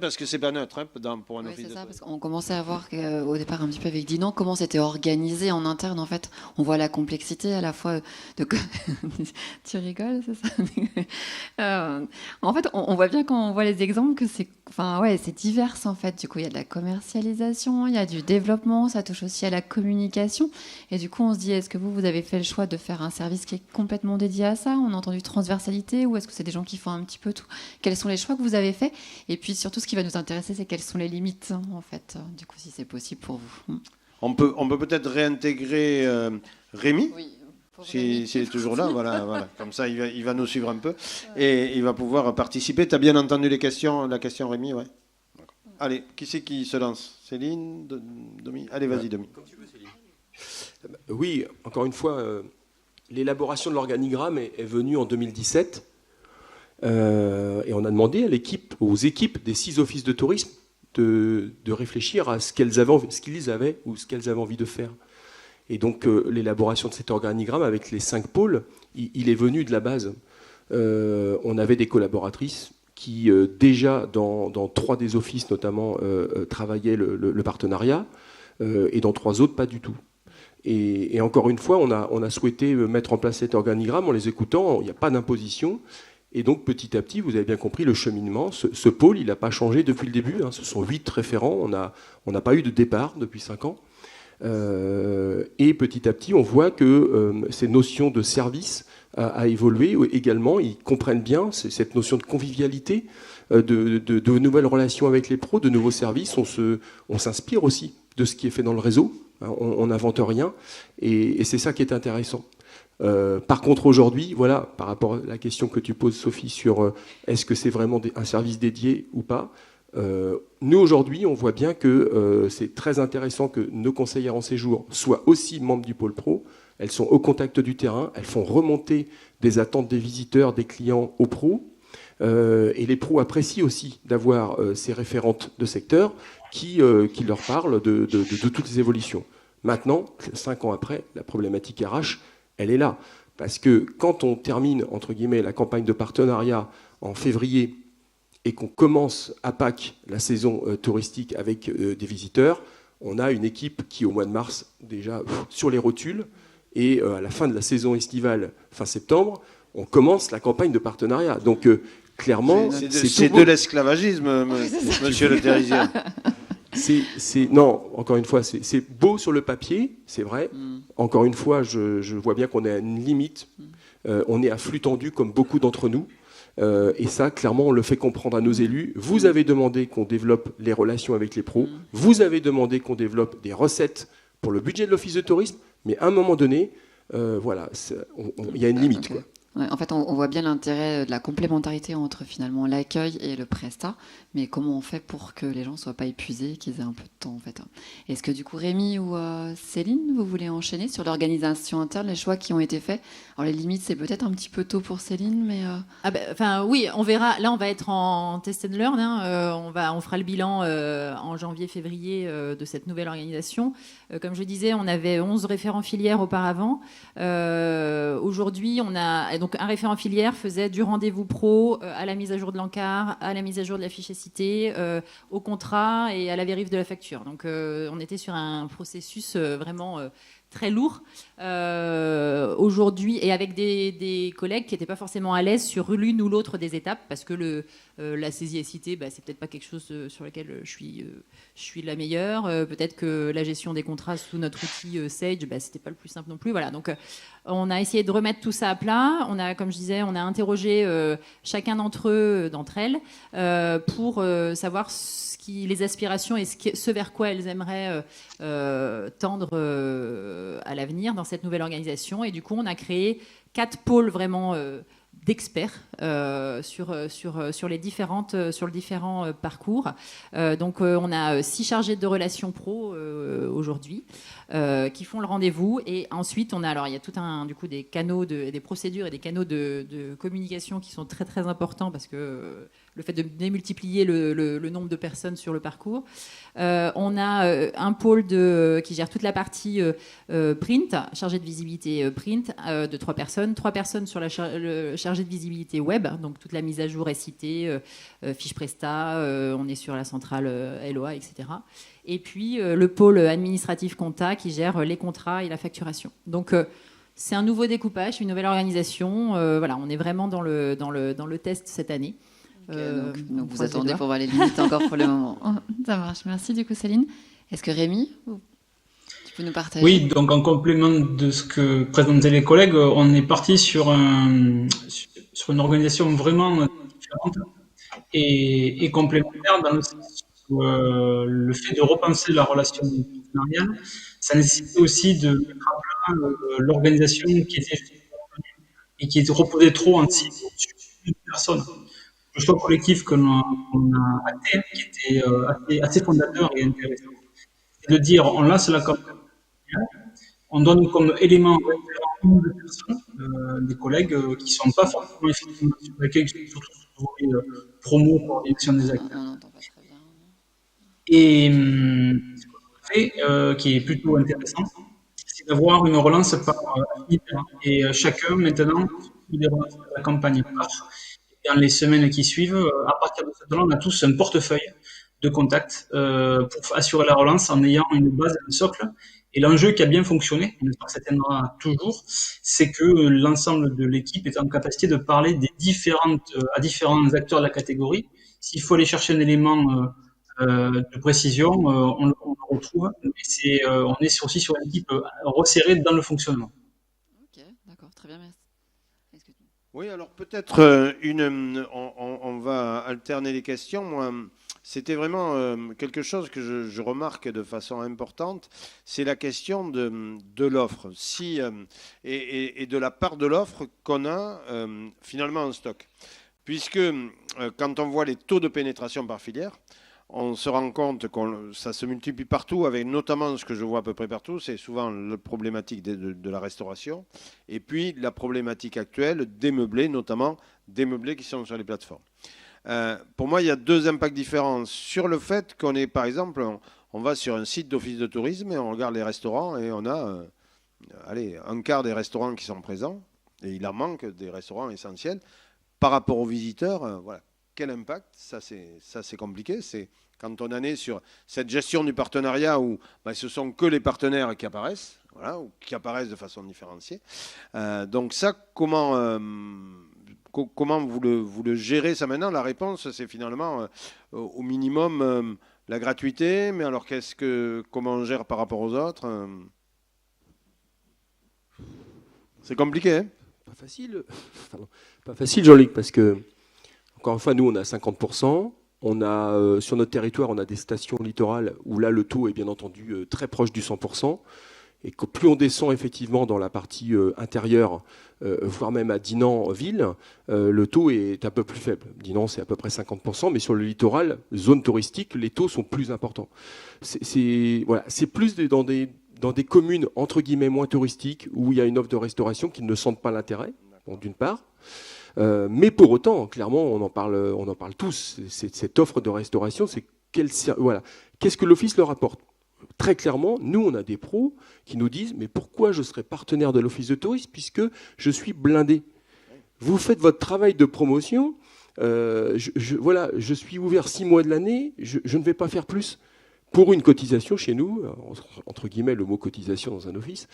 parce que c'est pas neutre pour un office. C'est ça, parce qu'on commençait à voir au départ un petit peu avec Dinan comment c'était organisé en interne. En fait, on voit la complexité à la fois de. Tu rigoles, c'est ça. En fait, on voit bien quand on voit les exemples que c'est divers en fait. Du coup, il y a de la commercialisation, il y a du développement, ça touche aussi à la communication. Et du coup, on se dit, est-ce que vous avez fait le choix de faire un service qui est complètement dédié à ça? On a entendu transversalité, ou est-ce que c'est des gens qui font un petit peu tout? Quels sont les choix que vous avez fait? Et puis surtout, ce qui va nous intéresser, c'est quelles sont les limites, en fait, du coup, si c'est possible pour vous. On peut peut-être réintégrer Rémi. Oui. S'il est toujours là, voilà. Comme ça, il va nous suivre un peu et il va pouvoir participer. Tu as bien entendu la question Rémi, ouais. Allez, qui c'est qui se lance? Céline, Domi? Allez, vas-y, Domi. Comme tu veux, Céline. Oui, encore une fois, l'élaboration de l'organigramme est venue en 2017. Et on a demandé aux équipes des 6 offices de tourisme de réfléchir à ce qu'ils avaient ou ce qu'elles avaient envie de faire. Et donc l'élaboration de cet organigramme avec les 5 pôles, il est venu de la base. On avait des collaboratrices qui déjà dans 3 des offices notamment travaillaient le partenariat et dans 3 autres pas du tout. Et encore une fois, on a souhaité mettre en place cet organigramme en les écoutant. Il n'y a pas d'imposition. Et donc, petit à petit, vous avez bien compris le cheminement. Ce pôle, il n'a pas changé depuis le début. Ce sont 8 référents. On n'a pas eu de départ depuis 5 ans. Et petit à petit, on voit que ces notions de service a évolué également. Ils comprennent bien cette notion de convivialité, de nouvelles relations avec les pros, de nouveaux services. On s'inspire aussi de ce qui est fait dans le réseau. On n'invente rien. Et c'est ça qui est intéressant. Par contre, aujourd'hui, voilà, par rapport à la question que tu poses, Sophie, sur est-ce que c'est vraiment un service dédié ou pas, nous, aujourd'hui, on voit bien que c'est très intéressant que nos conseillères en séjour soient aussi membres du pôle pro. Elles sont au contact du terrain, elles font remonter des attentes des visiteurs, des clients aux pros. Et les pros apprécient aussi d'avoir ces référentes de secteur qui leur parlent de toutes les évolutions. Maintenant, 5 ans après, la problématique RH, elle est là. Parce que quand on termine, entre guillemets, la campagne de partenariat en février et qu'on commence à Pâques la saison touristique avec des visiteurs, on a une équipe qui, au mois de mars, déjà sur les rotules, et à la fin de la saison estivale, fin septembre, on commence la campagne de partenariat. Donc, clairement... C'est de l'esclavagisme, monsieur le Terrissien. Non, encore une fois, c'est beau sur le papier, c'est vrai. Encore une fois, je vois bien qu'on est à une limite. On est à flux tendu, comme beaucoup d'entre nous. Et ça, clairement, on le fait comprendre à nos élus. Vous avez demandé qu'on développe les relations avec les pros. Vous avez demandé qu'on développe des recettes pour le budget de l'Office de tourisme. Mais à un moment donné, voilà, il y a une limite, quoi. Ouais, en fait, on voit bien l'intérêt de la complémentarité entre finalement l'accueil et le prestat, mais comment on fait pour que les gens ne soient pas épuisés, qu'ils aient un peu de temps en fait. Est-ce que du coup Rémi ou Céline, vous voulez enchaîner sur l'organisation interne, les choix qui ont été faits? Alors les limites, c'est peut-être un petit peu tôt pour Céline, mais... oui, on verra. Là, on va être en test and learn. On fera le bilan en janvier-février de cette nouvelle organisation. Comme je disais, on avait 11 référents filières auparavant. Aujourd'hui, on a... Donc, un référent filière faisait du rendez-vous pro à la mise à jour de l'encart, à la mise à jour de la fiche cité, au contrat et à la vérif de la facture. Donc, on était sur un processus vraiment très lourd aujourd'hui, et avec des collègues qui n'étaient pas forcément à l'aise sur l'une ou l'autre des étapes, parce que la saisie SIT, c'est peut-être pas quelque chose sur lequel je suis la meilleure. Peut-être que la gestion des contrats sous notre outil Sage, c'était pas le plus simple non plus. Voilà, donc on a essayé de remettre tout ça à plat. On a, comme je disais, on a interrogé chacun d'entre elles pour savoir les aspirations et ce vers quoi elles aimeraient tendre à l'avenir dans cette nouvelle organisation. Et du coup, on a créé 4 pôles vraiment d'experts sur les différents parcours. Donc, on a 6 chargés de relations pro aujourd'hui qui font le rendez-vous. Et ensuite, il y a tout des canaux, des procédures et des canaux de communication qui sont très, très importants, parce que le fait de démultiplier le nombre de personnes sur le parcours. On a un pôle qui gère toute la partie print, chargé de visibilité print, de 3 personnes. 3 personnes sur le chargé de visibilité web, donc toute la mise à jour SIT, fiche Presta, on est sur la centrale LOA, etc. Et puis le pôle administratif compta qui gère les contrats et la facturation. Donc c'est un nouveau découpage, une nouvelle organisation. Voilà, on est vraiment dans le test cette année. Donc vous attendez pour voir les limites encore pour le moment. Ça marche. Merci du coup Céline. Est-ce que Rémi, tu peux nous partager? Oui, donc en complément de ce que présentaient les collègues, on est parti sur une organisation vraiment différente et complémentaire, dans le sens où le fait de repenser la relation partenariale, ça nécessitait aussi de mettre à plat l'organisation qui était et qui reposait trop en silo sur une personne. Le choix collectif qu'on a acté, qui était assez fondateur et intéressant, c'est de dire on lance la campagne, on donne comme élément référent une ou deux personnes, des collègues qui ne sont pas forcément effectivement sur lesquels surtout sur les promo, coordination des acteurs. On n'entend pas très bien. Et ce qu'on a fait, qui est plutôt intéressant, c'est d'avoir une relance par affinité. Et chacun maintenant, il est relancé à la campagne par. Dans les semaines qui suivent, à partir de cette là, on a tous un portefeuille de contacts pour assurer la relance en ayant une base, un socle. Et l'enjeu qui a bien fonctionné, on espère que ça tiendra toujours, c'est que l'ensemble de l'équipe est en capacité de parler à différents acteurs de la catégorie. S'il faut aller chercher un élément de précision, on le retrouve. Mais on est aussi sur une équipe resserrée dans le fonctionnement. Ok, d'accord, très bien, merci. Oui, alors peut-être on va alterner les questions. Moi, c'était vraiment quelque chose que je remarque de façon importante, c'est la question de l'offre, et de la part de l'offre qu'on a finalement en stock. Puisque quand on voit les taux de pénétration par filière, on se rend compte que ça se multiplie partout, avec notamment ce que je vois à peu près partout, c'est souvent la problématique de la restauration, et puis la problématique actuelle des meublés, notamment des meublés qui sont sur les plateformes. Pour moi, il y a 2 impacts différents sur le fait qu'on est, par exemple, on va sur un site d'office de tourisme et on regarde les restaurants et on a un quart des restaurants qui sont présents, Et il en manque des restaurants essentiels. Par rapport aux visiteurs, voilà. Quel impact? Ça, c'est compliqué. C'est quand on en est sur cette gestion du partenariat où ce sont que les partenaires qui apparaissent, voilà, ou qui apparaissent de façon différenciée. Donc ça, comment vous le gérez ça maintenant? La réponse, c'est finalement au minimum la gratuité. Mais alors, comment on gère par rapport aux autres? C'est compliqué, hein? Pas facile. Pardon. Pas facile, Jean-Luc, parce que, encore une fois, nous, on a 50%. On a, sur notre territoire, on a des stations littorales où là, le taux est bien entendu très proche du 100%. Et que plus on descend effectivement dans la partie intérieure, voire même à Dinan-Ville, le taux est un peu plus faible. Dinan, c'est à peu près 50%, mais sur le littoral, zone touristique, les taux sont plus importants. C'est plus dans des communes, entre guillemets, moins touristiques, où il y a une offre de restauration qui ne sentent pas l'intérêt, bon, d'une part. Mais pour autant, clairement, on en parle tous. Cette offre de restauration, c'est qu'est-ce que l'Office leur apporte? Très clairement, nous, on a des pros qui nous disent « Mais pourquoi je serais partenaire de l'Office de tourisme puisque je suis blindé ?» Vous faites votre travail de promotion. Je suis ouvert 6 mois de l'année. Je ne vais pas faire plus. Pour une cotisation chez nous, entre guillemets le mot cotisation dans un office,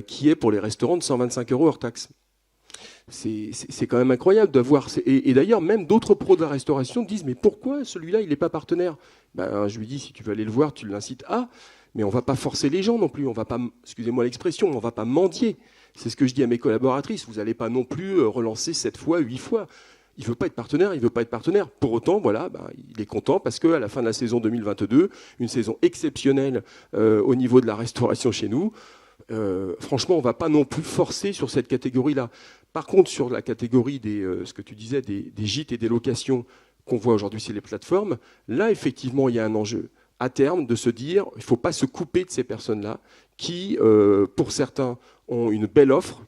qui est pour les restaurants de 125 € hors taxe. C'est quand même incroyable de voir. Et d'ailleurs, même d'autres pros de la restauration disent « Mais pourquoi celui-là, il n'est pas partenaire ?» Je lui dis « Si tu veux aller le voir, tu l'incites à, mais on ne va pas forcer les gens non plus. On va pas, excusez-moi l'expression, on ne va pas mendier. » C'est ce que je dis à mes collaboratrices. Vous n'allez pas non plus relancer 7 fois, 8 fois. Il ne veut pas être partenaire, il ne veut pas être partenaire. Pour autant, il est content parce qu'à la fin de la saison 2022, une saison exceptionnelle au niveau de la restauration chez nous, franchement, on ne va pas non plus forcer sur cette catégorie-là. Par contre, sur la catégorie ce que tu disais, des gîtes et des locations qu'on voit aujourd'hui sur les plateformes, là, effectivement, il y a un enjeu. À terme, de se dire, il ne faut pas se couper de ces personnes-là qui, pour certains, ont une belle offre,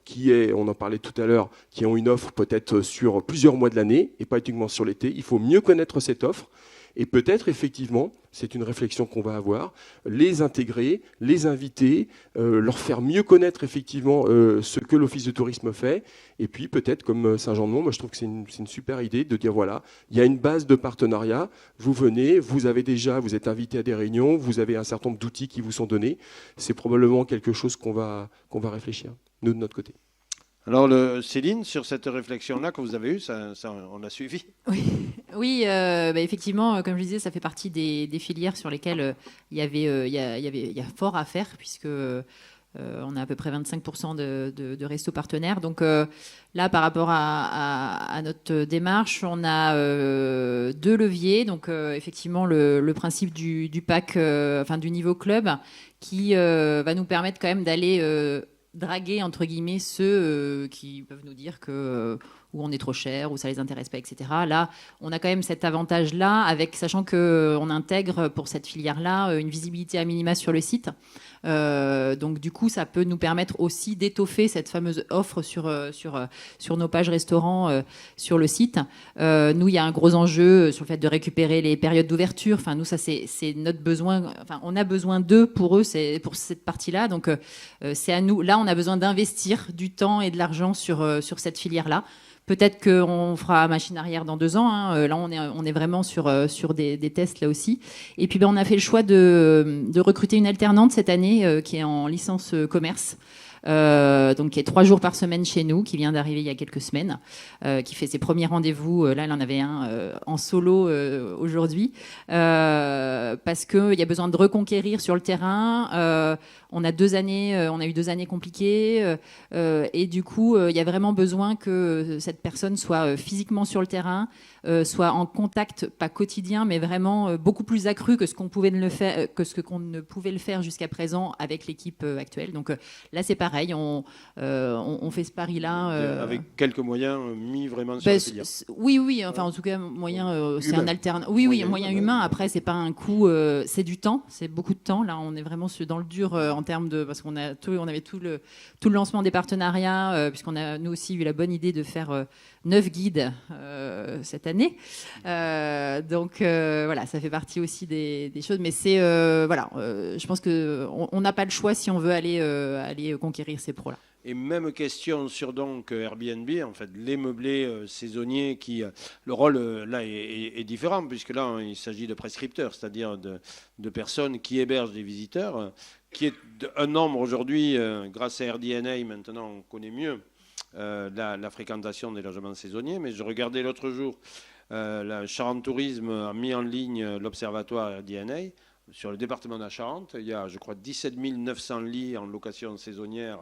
on en parlait tout à l'heure, qui ont une offre peut-être sur plusieurs mois de l'année et pas uniquement sur l'été. Il faut mieux connaître cette offre et peut-être, effectivement, c'est une réflexion qu'on va avoir, les intégrer, les inviter, leur faire mieux connaître effectivement ce que l'Office de tourisme fait. Et puis peut-être, comme Saint-Jean-de-Mont, moi je trouve que c'est une super idée de dire voilà, il y a une base de partenariat, vous venez, vous êtes invité à des réunions, vous avez un certain nombre d'outils qui vous sont donnés. C'est probablement quelque chose qu'on va réfléchir, nous de notre côté. Alors Céline, sur cette réflexion-là que vous avez eue, ça, on a suivi. Oui, effectivement, comme je disais, ça fait partie des filières sur lesquelles il y a fort à faire, puisque on a à peu près 25% de restos partenaires. Donc là, par rapport à notre démarche, on a 2 leviers. Donc effectivement, le principe du pack, du niveau club, qui va nous permettre quand même d'aller draguer, entre guillemets, ceux qui peuvent nous dire que où on est trop cher, où ça les intéresse pas, etc. Là, on a quand même cet avantage-là, sachant qu'on intègre pour cette filière-là une visibilité à minima sur le site. Donc du coup, ça peut nous permettre aussi d'étoffer cette fameuse offre sur nos pages restaurants sur le site. Nous, il y a un gros enjeu sur le fait de récupérer les périodes d'ouverture. Enfin, nous, ça c'est notre besoin. Enfin, on a besoin d'eux pour eux, c'est pour cette partie-là. Donc c'est à nous. Là, on a besoin d'investir du temps et de l'argent sur cette filière-là. Peut-être qu'on fera machine arrière dans 2 ans. Hein. Là, on est vraiment sur des tests là aussi. Et puis, on a fait le choix de recruter une alternante cette année qui est en licence commerce. Donc qui est 3 jours par semaine chez nous, qui vient d'arriver il y a quelques semaines, qui fait ses premiers rendez-vous. Là, elle en avait un en solo aujourd'hui, parce qu'il y a besoin de reconquérir sur le terrain. On a eu 2 années compliquées, et du coup, il y a vraiment besoin que cette personne soit physiquement sur le terrain, soit en contact, pas quotidien, mais vraiment beaucoup plus accru que ce qu'on ne pouvait le faire jusqu'à présent avec l'équipe actuelle. Donc là, c'est pareil, on fait ce pari-là. Avec quelques moyens mis vraiment sur la filière. Oui, enfin en tout cas, moyen, c'est un alternat. Oui, moyen humain. Après, c'est pas un coût, c'est du temps, c'est beaucoup de temps. Là, on est vraiment dans le dur en termes de, parce qu'on avait tout le lancement des partenariats, puisqu'on a nous aussi eu la bonne idée de faire 9 guides cette année. Donc voilà, ça fait partie aussi des choses. Mais c'est je pense qu'on n'a pas le choix si on veut aller conquérir conquérir ces pros-là. Et même question sur donc Airbnb, en fait, les meublés saisonniers qui, le rôle là est différent puisque là il s'agit de prescripteurs, c'est-à-dire de personnes qui hébergent des visiteurs, qui est un nombre aujourd'hui, grâce à AirDNA maintenant on connaît mieux la fréquentation des logements saisonniers. Mais je regardais l'autre jour, la Charente Tourisme a mis en ligne l'observatoire AirDNA. Sur le département de la Charente, il y a, je crois, 17 900 lits en location saisonnière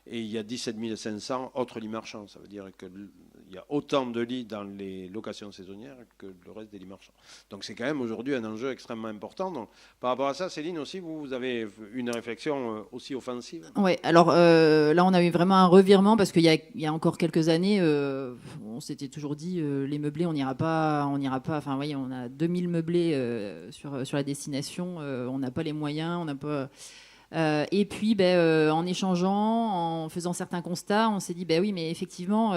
et il y a 17 500 autres lits marchands. Ça veut dire qu'il y a autant de lits dans les locations saisonnières que le reste des lits marchands. Donc c'est quand même aujourd'hui un enjeu extrêmement important. Donc, par rapport à ça, Céline, aussi, vous avez une réflexion aussi offensive? Oui, alors là, on a eu vraiment un revirement parce qu'il y a encore quelques années, on s'était toujours dit les meublés, on n'ira pas. Enfin, vous voyez, on a 2000 meublés sur la destination, on n'a pas les moyens, on n'a pas. Et puis, en échangeant, en faisant certains constats, on s'est dit, oui, mais effectivement,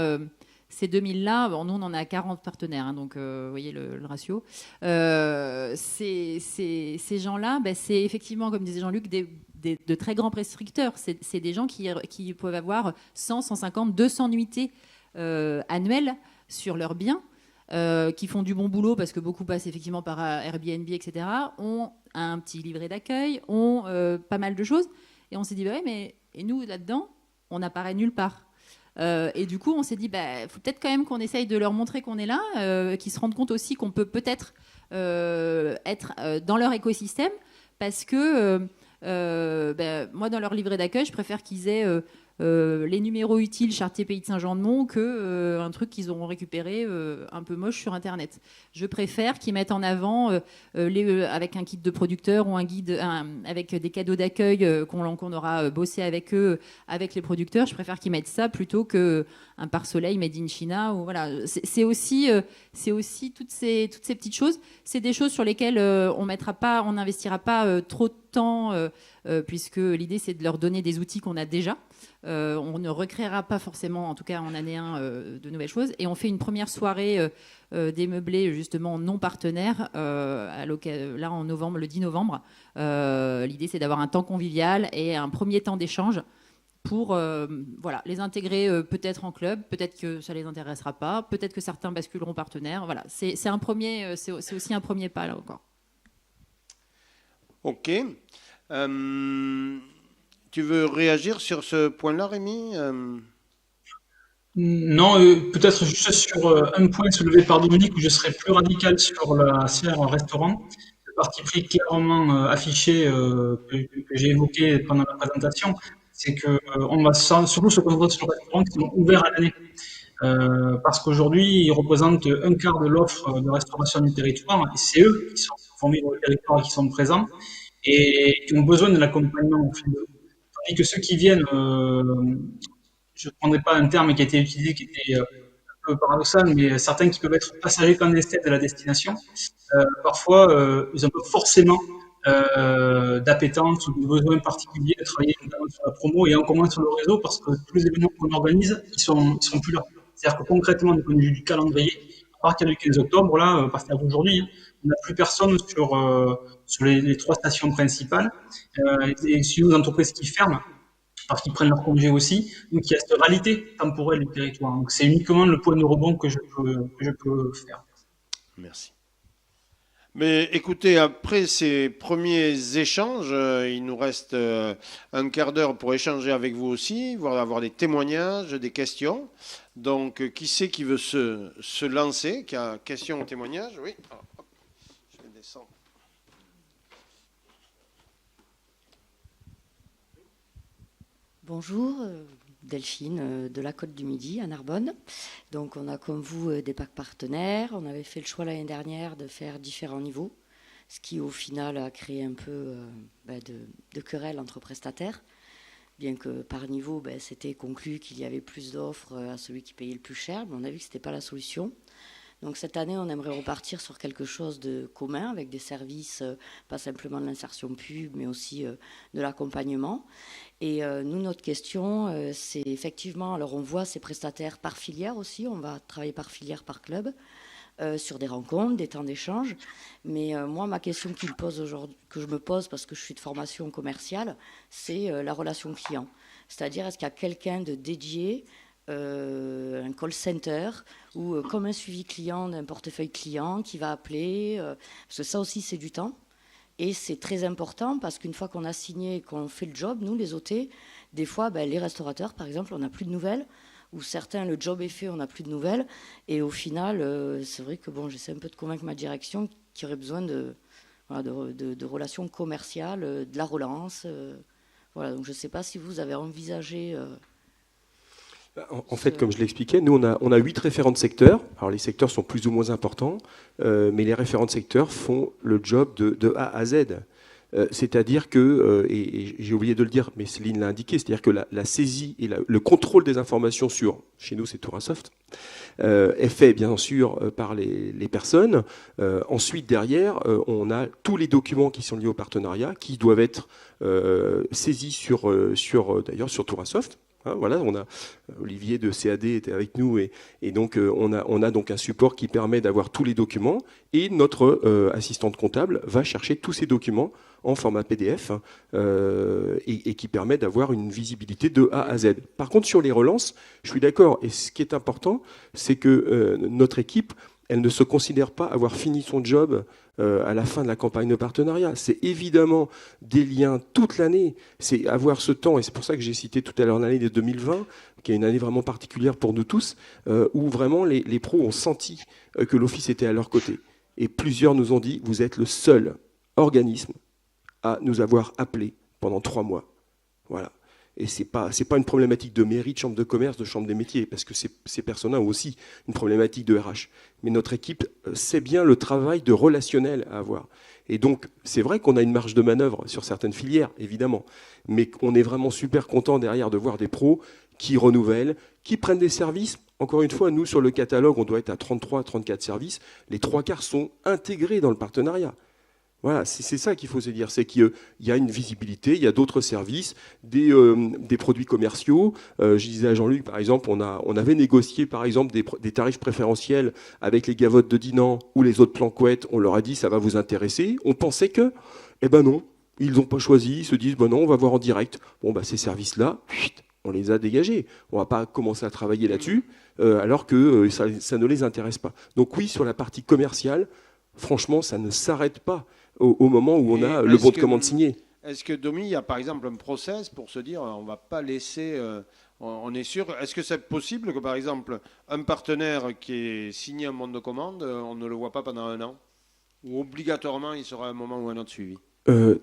ces 2000-là, nous, on en a 40 partenaires, hein, donc vous voyez le ratio. Ces gens-là, c'est effectivement, comme disait Jean-Luc, de très grands prescripteurs. C'est des gens qui peuvent avoir 100, 150, 200 nuitées annuelles sur leurs biens. Qui font du bon boulot parce que beaucoup passent effectivement par Airbnb, etc., ont un petit livret d'accueil, ont pas mal de choses. Et on s'est dit, mais et nous, là-dedans, on n'apparaît nulle part. Et du coup, on s'est dit, faut peut-être quand même qu'on essaye de leur montrer qu'on est là, qu'ils se rendent compte aussi qu'on peut peut-être être dans leur écosystème parce que moi, dans leur livret d'accueil, je préfère qu'ils aient les numéros utiles Chartier Pays de Saint-Jean-de-Mont que un truc qu'ils auront récupéré un peu moche sur Internet. Je préfère qu'ils mettent en avant avec un kit de producteur ou un guide avec des cadeaux d'accueil qu'on aura bossé avec eux, avec les producteurs. Je préfère qu'ils mettent ça plutôt qu'un pare-soleil made in China. Ou voilà. C'est aussi toutes ces petites choses. C'est des choses sur lesquelles on n'investira pas trop de temps puisque l'idée c'est de leur donner des outils qu'on a déjà. On ne recréera pas forcément, en tout cas en année 1, de nouvelles choses. Et on fait une première soirée des meublés justement non partenaires là en novembre, le 10 novembre. L'idée c'est d'avoir un temps convivial et un premier temps d'échange pour les intégrer peut-être en club, peut-être que ça les intéressera pas, peut-être que certains basculeront partenaires. Voilà, c'est aussi un premier pas là encore. Ok. Tu veux réagir sur ce point-là, Rémi? Non, peut-être juste sur un point soulevé par Dominique où je serais plus radical sur la sphère restaurant. Le parti pris clairement affiché que j'ai évoqué pendant la présentation, c'est qu'on va surtout se concentrer sur les restaurants qui sont ouverts à l'année. Parce qu'aujourd'hui, ils représentent un quart de l'offre de restauration du territoire et c'est eux qui sont formés dans le territoire et qui sont présents et qui ont besoin de l'accompagnement au fil de l'eau. Tandis que ceux qui viennent, je ne prendrai pas un terme qui a été utilisé, qui était un peu paradoxal, mais certains qui peuvent être passagers clandestins de la destination, parfois, ils n'ont pas forcément d'appétence ou de besoin particulier de travailler notamment sur la promo et encore moins sur le réseau parce que tous les événements qu'on organise, ils sont plus là. C'est-à-dire que concrètement, du point de vue du calendrier, à partir du 15 octobre, là, à partir d'aujourd'hui, on n'a plus personne sur les 3 stations principales. Et sur les entreprises qui ferment, parce qu'ils prennent leur congé aussi, donc il y a cette réalité temporelle du territoire. Donc c'est uniquement le point de rebond que je peux faire. Merci. Mais écoutez, après ces premiers échanges, il nous reste un quart d'heure pour échanger avec vous aussi, voire avoir des témoignages, des questions. Donc, qui c'est qui veut se lancer, qui a question ou témoignage? Oui. Alors, hop, je vais descendre. Bonjour, Delphine de la Côte du Midi à Narbonne. Donc on a comme vous des packs partenaires. On avait fait le choix l'année dernière de faire différents niveaux, ce qui au final a créé un peu de querelles entre prestataires, bien que par niveau c'était conclu qu'il y avait plus d'offres à celui qui payait le plus cher, mais on a vu que ce n'était pas la solution. Donc cette année, on aimerait repartir sur quelque chose de commun avec des services, pas simplement de l'insertion pub, mais aussi de l'accompagnement. Et nous, notre question, c'est effectivement, alors on voit ces prestataires par filière aussi, on va travailler par filière, par club, sur des rencontres, des temps d'échange. Mais moi, ma question que je me pose, parce que je suis de formation commerciale, c'est la relation client. C'est-à-dire, est-ce qu'il y a quelqu'un de dédié, un call center, ou comme un suivi client d'un portefeuille client qui va appeler, parce que ça aussi, c'est du temps. Et c'est très important parce qu'une fois qu'on a signé et qu'on fait le job, nous, les OT, des fois, les restaurateurs, par exemple, on n'a plus de nouvelles. Ou certains, le job est fait, on n'a plus de nouvelles. Et au final, c'est vrai que j'essaie un peu de convaincre ma direction qu'il y aurait besoin de relations commerciales, de la relance. Voilà, donc je ne sais pas si vous avez envisagé... En fait, comme je l'expliquais, nous, on a 8 référents de secteur. Alors, les secteurs sont plus ou moins importants, mais les référents de secteur font le job de A à Z. C'est-à-dire que, et j'ai oublié de le dire, mais Céline l'a indiqué, c'est-à-dire que la saisie et le contrôle des informations chez nous c'est Tourasoft, est fait bien sûr par les personnes. Ensuite, derrière, on a tous les documents qui sont liés au partenariat qui doivent être saisis d'ailleurs sur Tourasoft. Voilà, on a Olivier de CAD était avec nous et donc on a donc un support qui permet d'avoir tous les documents et notre assistante comptable va chercher tous ces documents en format PDF et qui permet d'avoir une visibilité de A à Z. Par contre, sur les relances, je suis d'accord. Et ce qui est important, c'est que notre équipe, elle ne se considère pas avoir fini son job à la fin de la campagne de partenariat. C'est évidemment des liens toute l'année. C'est avoir ce temps, et c'est pour ça que j'ai cité tout à l'heure l'année de 2020, qui est une année vraiment particulière pour nous tous, où vraiment les pros ont senti que l'Office était à leur côté. Et plusieurs nous ont dit, vous êtes le seul organisme à nous avoir appelés pendant 3 mois. Voilà. Et c'est pas une problématique de mairie, de chambre de commerce, de chambre des métiers, parce que ces personnes-là ont aussi une problématique de RH. Mais notre équipe sait bien le travail de relationnel à avoir. Et donc, c'est vrai qu'on a une marge de manœuvre sur certaines filières, évidemment. Mais on est vraiment super content derrière de voir des pros qui renouvellent, qui prennent des services. Encore une fois, nous, sur le catalogue, on doit être à 33, 34 services. Les 3/4 sont intégrés dans le partenariat. Voilà, c'est ça qu'il faut se dire, c'est qu'il y a une visibilité, il y a d'autres services, des produits commerciaux. Je disais à Jean-Luc, par exemple, on avait négocié par exemple des tarifs préférentiels avec les gavottes de Dinan ou les autres planquettes. On leur a dit ça va vous intéresser. On pensait que, non, ils n'ont pas choisi. Ils se disent non, on va voir en direct. Ces services-là, on les a dégagés. On ne va pas commencer à travailler là-dessus alors que ça ne les intéresse pas. Donc oui, sur la partie commerciale, franchement, ça ne s'arrête pas au moment où on a le bon de commande signé. Est-ce que, Domi, il y a par exemple un process pour se dire on ne va pas laisser... on est sûr. Est-ce que c'est possible que, par exemple, un partenaire qui ait signé un bon de commande, on ne le voit pas pendant 1 an? Ou obligatoirement, il sera un moment ou un autre suivi?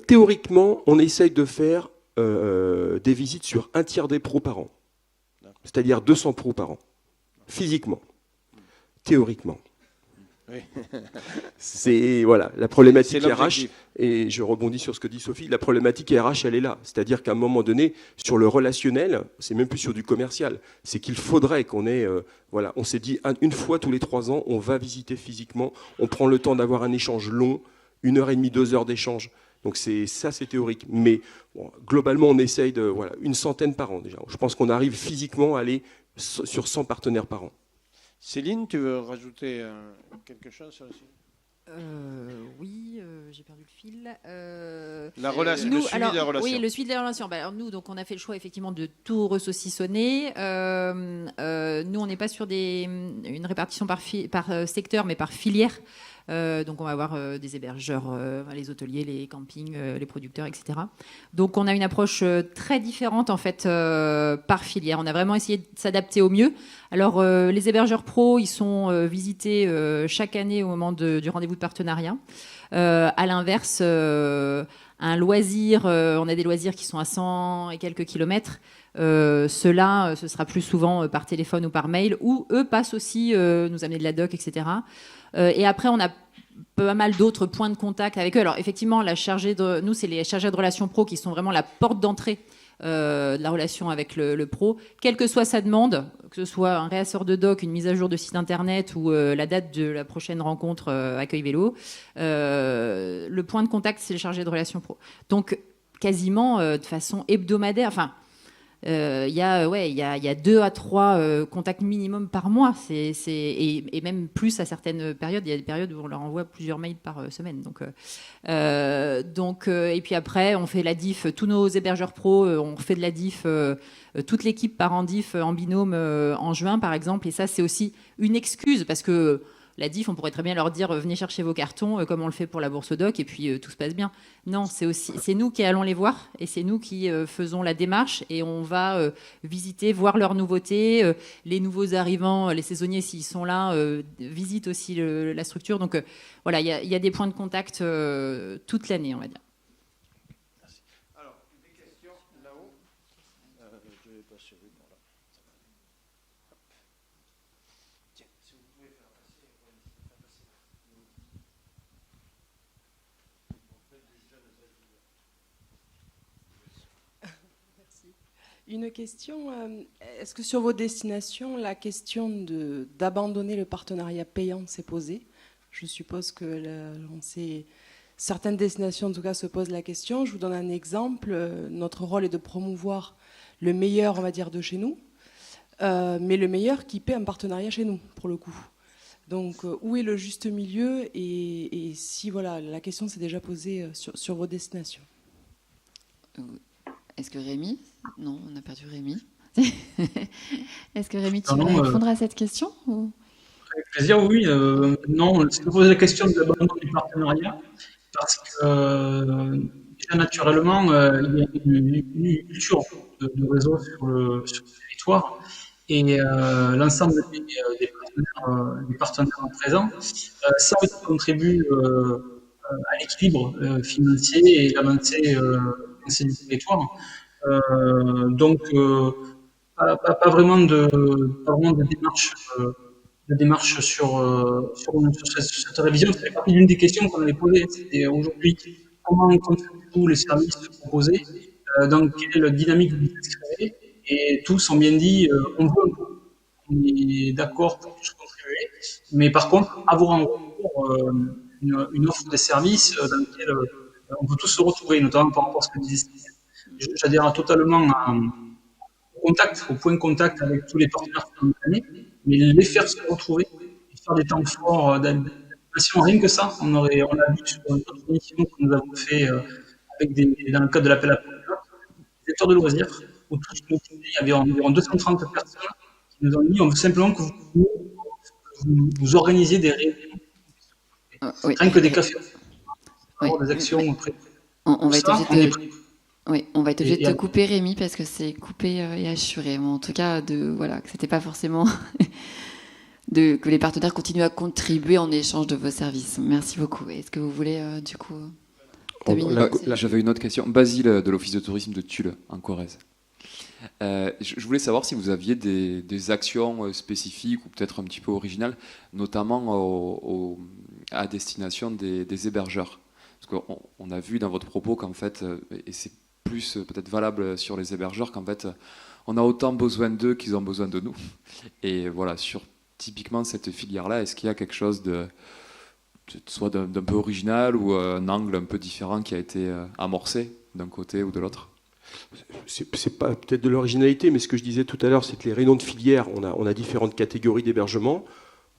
Théoriquement, on essaye de faire des visites sur 1/3 des pros par an. C'est-à-dire 200 pros par an. Physiquement. Théoriquement. Oui. C'est la problématique RH, et je rebondis sur ce que dit Sophie, la problématique RH, elle est là. C'est-à-dire qu'à un moment donné, sur le relationnel, c'est même plus sur du commercial, c'est qu'il faudrait qu'on ait, on s'est dit une fois tous les 3 ans, on va visiter physiquement, on prend le temps d'avoir un échange long, 1h30, 2 heures d'échange. Donc c'est théorique. Mais globalement, on essaye de, une centaine par an déjà. Je pense qu'on arrive physiquement à aller sur 100 partenaires par an. Céline, tu veux rajouter quelque chose sur le sujet? Oui, j'ai perdu le fil. La relation, le suivi de la relation. Oui, le suivi de la relation. Alors nous, donc, on a fait le choix effectivement de tout ressaucissonner. Nous, on n'est pas sur une répartition par secteur, mais par filière. Donc on va avoir des hébergeurs, les hôteliers, les campings, les producteurs, etc. Donc on a une approche très différente en fait par filière. On a vraiment essayé de s'adapter au mieux. Alors les hébergeurs pro, ils sont visités chaque année au moment du rendez-vous de partenariat. À l'inverse, un loisir, on a des loisirs qui sont à 100 et quelques kilomètres. Ceux-là, ce sera plus souvent par téléphone ou par mail, ou eux passent aussi nous amener de la doc, etc. Et après, on a pas mal d'autres points de contact avec eux. Alors effectivement, nous, c'est les chargés de relations pro qui sont vraiment la porte d'entrée de la relation avec le pro, quelle que soit sa demande, que ce soit un réassort de doc, une mise à jour de site internet ou la date de la prochaine rencontre accueil vélo. Le point de contact, c'est le chargé de relations pro. Donc quasiment de façon hebdomadaire. Enfin, il y a 2 à 3 contacts minimum par mois, et même plus à certaines périodes. Il y a des périodes où on leur envoie plusieurs mails par semaine. Donc Et puis après, on fait la diff, tous nos hébergeurs pro, on fait de la diff, toute l'équipe part en diff en binôme en juin, par exemple. Et ça, c'est aussi une excuse, parce que la diff, on pourrait très bien leur dire venez chercher vos cartons comme on le fait pour la bourse doc et puis tout se passe bien. Non, c'est nous qui allons les voir et c'est nous qui faisons la démarche et on va visiter, voir leurs nouveautés, les nouveaux arrivants, les saisonniers s'ils sont là, visitent aussi la structure. Donc voilà, il y a des points de contact toute l'année, on va dire. Merci. Alors, des questions là-haut. Je vais passer par là. Tiens, si vous pouvez faire passer. Une question, est-ce que sur vos destinations, la question d'abandonner le partenariat payant s'est posée? Je suppose que certaines destinations, en tout cas, se posent la question. Je vous donne un exemple. Notre rôle est de promouvoir le meilleur, on va dire, de chez nous, mais le meilleur qui paie un partenariat chez nous, pour le coup. Donc, où est le juste milieu et si, voilà, la question s'est déjà posée sur vos destinations. Est-ce que Rémi? Non, on a perdu Rémi. Est-ce que Rémi, tu veux répondre à cette question ou... Avec plaisir, oui. Non, je pose la question de l'abandon du partenariat parce que déjà naturellement, il y a une culture de réseau sur le territoire et l'ensemble des partenaires présents, ça contribue à l'équilibre financier et l'avancée du territoire. Donc, pas vraiment de démarche sur cette révision. Ça fait partie d'une des questions qu'on avait posées. C'était aujourd'hui comment contribuent les services proposés, dans quelle dynamique vous inscrivez. Et tous ont bien dit on est d'accord pour tous contribuer, mais par contre avoir en retour une offre de services dans laquelle on peut tous se retrouver, notamment par rapport à ce que disait Stéphane. J'adhère totalement au point de contact avec tous les partenaires de l'année, mais les faire se retrouver, faire des temps forts d'animation, rien que ça, on a vu sur une autre émission que nous avons fait dans le cadre de l'appel à projets, des secteurs de loisirs, où il y avait environ 230 personnes qui nous ont dit on veut simplement que vous organisiez des réunions, rien que des cafés, des actions auprès. On va être obligé de... Oui, on va être obligé de te couper, Rémi, parce que c'est coupé et assuré. Mais en tout cas, que c'était pas forcément que les partenaires continuent à contribuer en échange de vos services. Merci beaucoup. Est-ce que vous voulez, du coup, là, j'avais une autre question. Basile, de l'Office de tourisme de Tulle, en Corrèze. Je voulais savoir si vous aviez des actions spécifiques ou peut-être un petit peu originales, notamment à destination des hébergeurs. Parce qu'on a vu dans votre propos qu'en fait, et c'est plus peut-être valable sur les hébergeurs, qu'en fait, on a autant besoin d'eux qu'ils ont besoin de nous. Et voilà, sur typiquement cette filière-là, est-ce qu'il y a quelque chose soit d'un peu original ou un angle un peu différent qui a été amorcé d'un côté ou de l'autre? C'est pas peut-être de l'originalité, mais ce que je disais tout à l'heure, c'est que les réunions de filière, on a différentes catégories d'hébergement.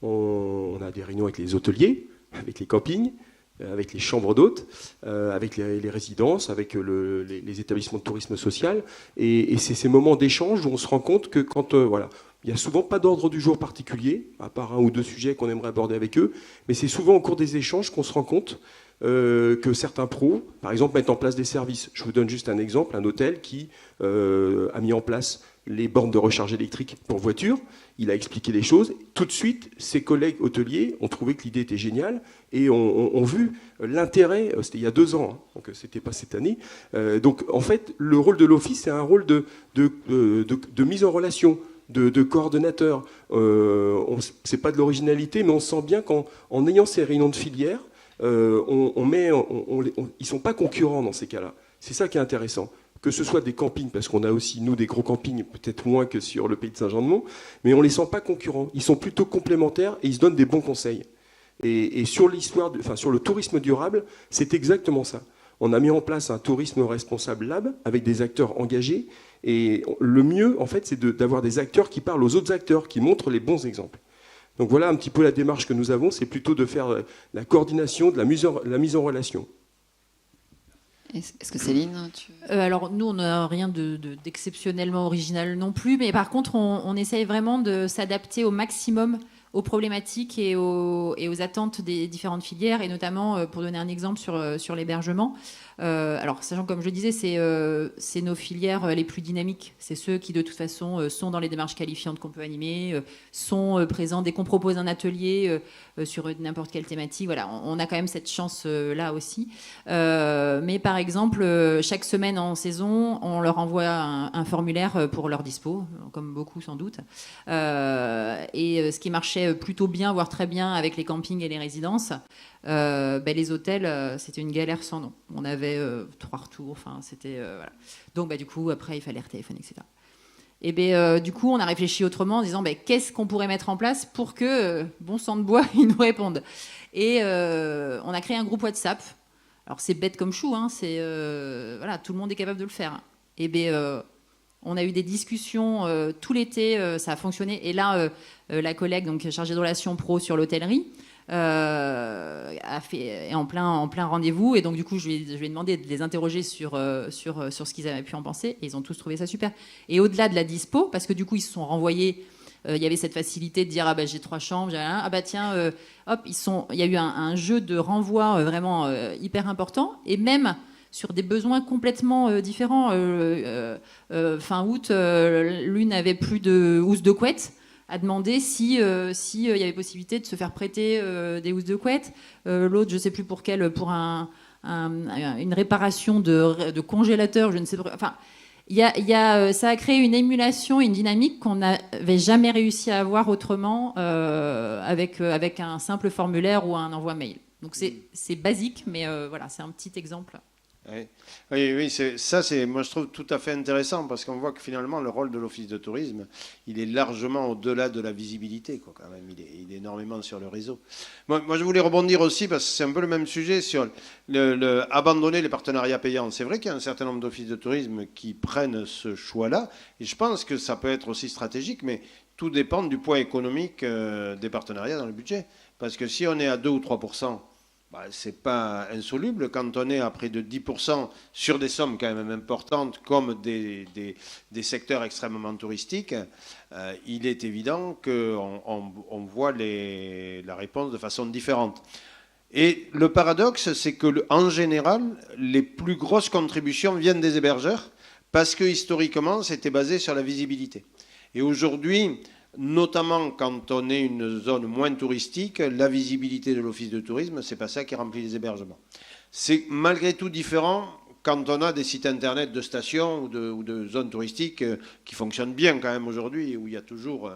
On a des réunions avec les hôteliers, avec les campings, avec les chambres d'hôtes, avec les résidences, avec les établissements de tourisme social. Et c'est ces moments d'échange où on se rend compte que quand... il n'y a souvent pas d'ordre du jour particulier, à part un ou deux sujets qu'on aimerait aborder avec eux, mais c'est souvent au cours des échanges qu'on se rend compte que certains pros, par exemple, mettent en place des services. Je vous donne juste un exemple, un hôtel qui a mis en place les bornes de recharge électrique pour voitures. Il a expliqué les choses. Tout de suite, ses collègues hôteliers ont trouvé que l'idée était géniale et ont vu l'intérêt. C'était il y a 2 ans, donc c'était pas cette année. Donc, en fait, le rôle de l'office, c'est un rôle de mise en relation, de coordonnateur. C'est pas de l'originalité, mais on sent bien qu'en ayant ces réunions de filière, ils sont pas concurrents dans ces cas-là. C'est ça qui est intéressant. Que ce soit des campings, parce qu'on a aussi, nous, des gros campings, peut-être moins que sur le pays de Saint-Jean-de-Mont, mais on ne les sent pas concurrents. Ils sont plutôt complémentaires et ils se donnent des bons conseils. Et sur sur le tourisme durable, c'est exactement ça. On a mis en place un tourisme responsable lab avec des acteurs engagés. Et le mieux, en fait, c'est d'avoir des acteurs qui parlent aux autres acteurs, qui montrent les bons exemples. Donc voilà un petit peu la démarche que nous avons, c'est plutôt de faire la coordination, de la mise en relation. Est-ce que Céline, alors nous, on n'a rien d'exceptionnellement original non plus, mais par contre, on essaye vraiment de s'adapter au maximum aux problématiques et aux attentes des différentes filières, et notamment, pour donner un exemple sur l'hébergement. Alors, sachant, comme je le disais, c'est nos filières les plus dynamiques. C'est ceux qui, de toute façon, sont dans les démarches qualifiantes qu'on peut animer, sont présents dès qu'on propose un atelier sur n'importe quelle thématique. Voilà, on a quand même cette chance-là aussi. Mais par exemple, chaque semaine en saison, on leur envoie un formulaire pour leur dispo, comme beaucoup sans doute. Et ce qui marchait plutôt bien, voire très bien avec les campings et les résidences, les hôtels, c'était une galère sans nom. On avait 3 retours, enfin c'était voilà. Donc du coup après il fallait retéléphoner, etc. Et du coup on a réfléchi autrement en disant qu'est-ce qu'on pourrait mettre en place pour que bon sang de bois ils nous répondent. Et on a créé un groupe WhatsApp. Alors c'est bête comme chou, hein, c'est voilà, tout le monde est capable de le faire. Et on a eu des discussions tout l'été, ça a fonctionné. Et là, la collègue donc chargée de relations pro sur l'hôtellerie est en plein rendez-vous, et donc du coup je lui ai demandé de les interroger sur ce qu'ils avaient pu en penser, et ils ont tous trouvé ça super. Et au-delà de la dispo, parce que du coup ils se sont renvoyés, il y avait cette facilité de dire j'ai 3 chambres, tiens hop, il y a eu un jeu de renvoi vraiment hyper important, et même sur des besoins complètement différents. Fin août, l'une avait plus de housse de couette, a demandé si y avait possibilité de se faire prêter des housses de couette. L'autre, je ne sais plus pour quelle, pour une réparation de congélateur, je ne sais pas. Enfin, ça a créé une émulation, une dynamique qu'on n'avait jamais réussi à avoir autrement avec un simple formulaire ou un envoi mail. Donc c'est basique, mais voilà, c'est un petit exemple. Oui, moi je trouve tout à fait intéressant, parce qu'on voit que finalement le rôle de l'office de tourisme, il est largement au-delà de la visibilité, quoi, quand même. Il est énormément sur le réseau. Moi je voulais rebondir aussi, parce que c'est un peu le même sujet, sur abandonner les partenariats payants. C'est vrai qu'il y a un certain nombre d'offices de tourisme qui prennent ce choix-là, et je pense que ça peut être aussi stratégique, mais tout dépend du poids économique des partenariats dans le budget. Parce que si on est à 2 ou 3%, c'est pas insoluble. Quand on est à près de 10% sur des sommes quand même importantes, comme des secteurs extrêmement touristiques, il est évident qu'on voit la réponse de façon différente. Et le paradoxe, c'est que en général, les plus grosses contributions viennent des hébergeurs, parce que historiquement, c'était basé sur la visibilité. Et aujourd'hui, notamment quand on est une zone moins touristique, la visibilité de l'office de tourisme, c'est pas ça qui remplit les hébergements. C'est malgré tout différent quand on a des sites internet de stations ou de zones touristiques qui fonctionnent bien quand même aujourd'hui, où il y a toujours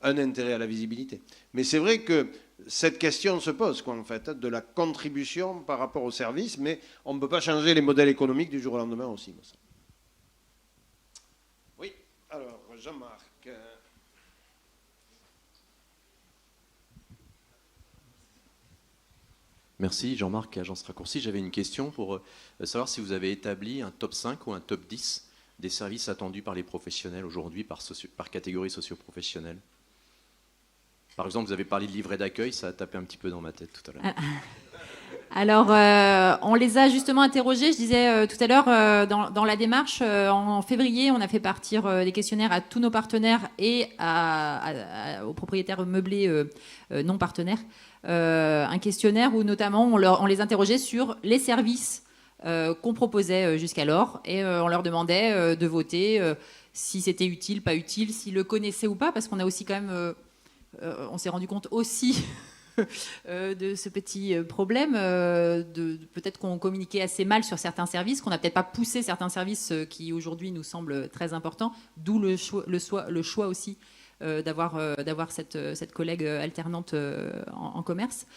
un intérêt à la visibilité. Mais c'est vrai que cette question se pose, en fait, de la contribution par rapport au service, mais on ne peut pas changer les modèles économiques du jour au lendemain aussi. Oui, alors Jean-Marc. Merci, Jean-Marc, Agence Raccourci. J'avais une question pour savoir si vous avez établi un top 5 ou un top 10 des services attendus par les professionnels aujourd'hui par catégorie socio-professionnelle. Par exemple, vous avez parlé de livret d'accueil, ça a tapé un petit peu dans ma tête tout à l'heure. Alors, on les a justement interrogés, je disais tout à l'heure, dans la démarche. En février, on a fait partir des questionnaires à tous nos partenaires et aux propriétaires meublés non partenaires. Un questionnaire où notamment on les interrogeait sur les services qu'on proposait jusqu'alors, et on leur demandait de voter si c'était utile, pas utile, s'ils le connaissaient ou pas, parce qu'on a aussi quand même, on s'est rendu compte aussi de ce petit problème, peut-être qu'on communiquait assez mal sur certains services, qu'on n'a peut-être pas poussé certains services qui aujourd'hui nous semblent très importants, d'où le choix aussi d'avoir cette collègue alternante en commerce.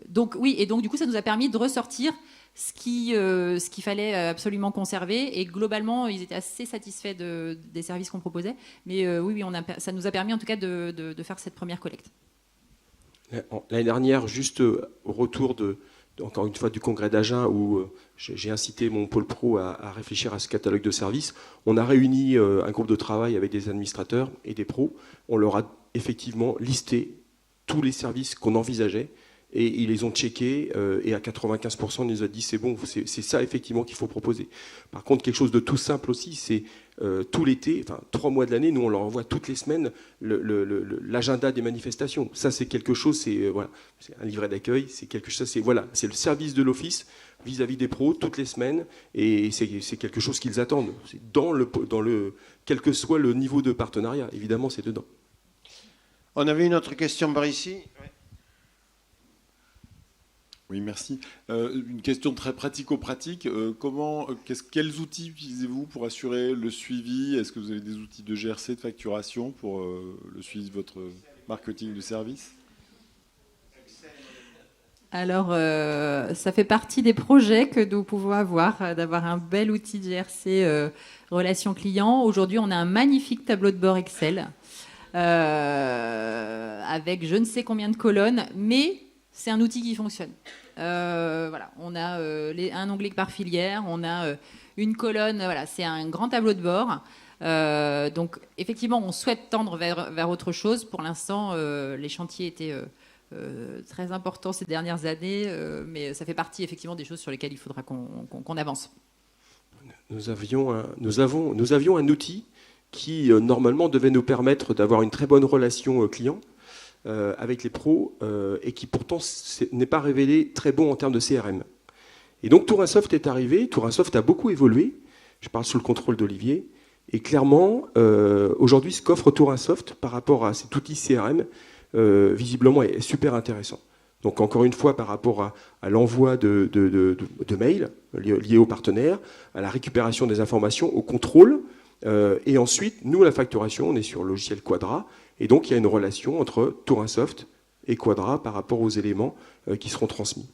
Donc oui, et donc du coup ça nous a permis de ressortir ce qu'il fallait absolument conserver, et globalement ils étaient assez satisfaits des services qu'on proposait, mais oui, ça nous a permis en tout cas de faire cette première collecte. L'année dernière, juste au retour encore une fois du congrès d'Agen, où j'ai incité mon pôle pro à réfléchir à ce catalogue de services, on a réuni un groupe de travail avec des administrateurs et des pros. On leur a effectivement listé tous les services qu'on envisageait et ils les ont checkés, et à 95%, on nous a dit c'est bon, c'est ça effectivement qu'il faut proposer. Par contre, quelque chose de tout simple aussi, c'est tout l'été, enfin 3 mois de l'année, nous on leur envoie toutes les semaines l'agenda des manifestations. Ça c'est quelque chose, c'est voilà, c'est un livret d'accueil, c'est quelque chose, c'est voilà, c'est le service de l'office vis-à-vis des pros toutes les semaines, et c'est quelque chose qu'ils attendent. C'est quel que soit le niveau de partenariat, évidemment c'est dedans. On avait une autre question par ici. Oui, merci. Une question très pratico-pratique. Quels outils utilisez-vous pour assurer le suivi? Est-ce que vous avez des outils de GRC, de facturation pour le suivi de votre marketing de service? Alors, ça fait partie des projets que nous pouvons avoir, d'avoir un bel outil de GRC relation client. Aujourd'hui, on a un magnifique tableau de bord Excel avec je ne sais combien de colonnes, mais c'est un outil qui fonctionne. Voilà, on a un onglet par filière, on a une colonne, voilà, c'est un grand tableau de bord. Donc, effectivement, on souhaite tendre vers autre chose. Pour l'instant, les chantiers étaient très importants ces dernières années, mais ça fait partie effectivement des choses sur lesquelles il faudra qu'on avance. Nous avions un outil qui, normalement, devait nous permettre d'avoir une très bonne relation client avec les pros, et qui, pourtant, n'est pas révélé très bon en termes de CRM. Et donc, Tourinsoft est arrivé. Tourinsoft a beaucoup évolué. Je parle sous le contrôle d'Olivier. Et clairement, aujourd'hui, ce qu'offre Tourinsoft par rapport à cet outil CRM, visiblement, est super intéressant. Donc, encore une fois, par rapport à l'envoi de mails liés aux partenaires, à la récupération des informations, au contrôle, et ensuite, nous, la facturation, on est sur le logiciel Quadra, et donc il y a une relation entre Tourinsoft et Quadra par rapport aux éléments qui seront transmis.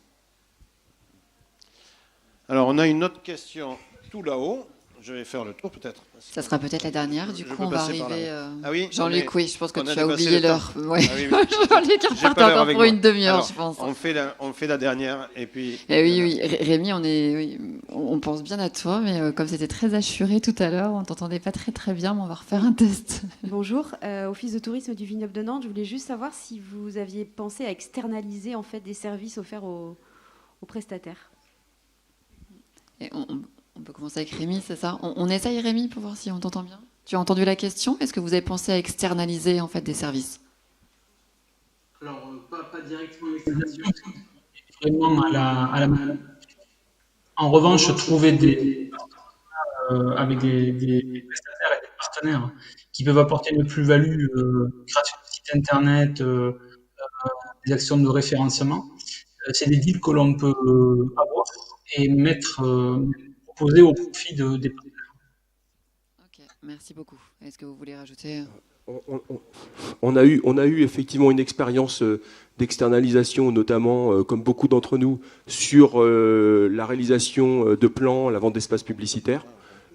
Alors, on a une autre question tout là-haut. Je vais faire le tour peut-être. Ça sera peut-être la dernière, du coup on va arriver... Ah oui, Jean-Luc, oui, je pense que tu as oublié l'heure. Ouais. Ah oui, oui. Jean-Luc repart encore pour une demi-heure, je pense. On fait la dernière, et puis... Et oui, Rémi, on pense bien à toi, mais comme c'était très assuré tout à l'heure, on ne t'entendait pas très très bien, mais on va refaire un test. Bonjour, Office de tourisme du Vignoble de Nantes. Je voulais juste savoir si vous aviez pensé à externaliser en fait des services offerts aux prestataires. Et on peut commencer avec Rémi, c'est ça? On essaye, Rémi, pour voir si on t'entend bien. Tu as entendu la question? Est-ce que vous avez pensé à externaliser en fait des services? Alors, pas directement l'externalisation, vraiment à la main. En revanche, trouver des avec des prestataires et des partenaires qui peuvent apporter une plus-value, création de site internet, des actions de référencement, c'est des deals que l'on peut avoir et proposer au profit des partenaires. Ok, merci beaucoup. Est-ce que vous voulez rajouter? On a eu effectivement une expérience d'externalisation, notamment, comme beaucoup d'entre nous, sur la réalisation de plans, la vente d'espaces publicitaires.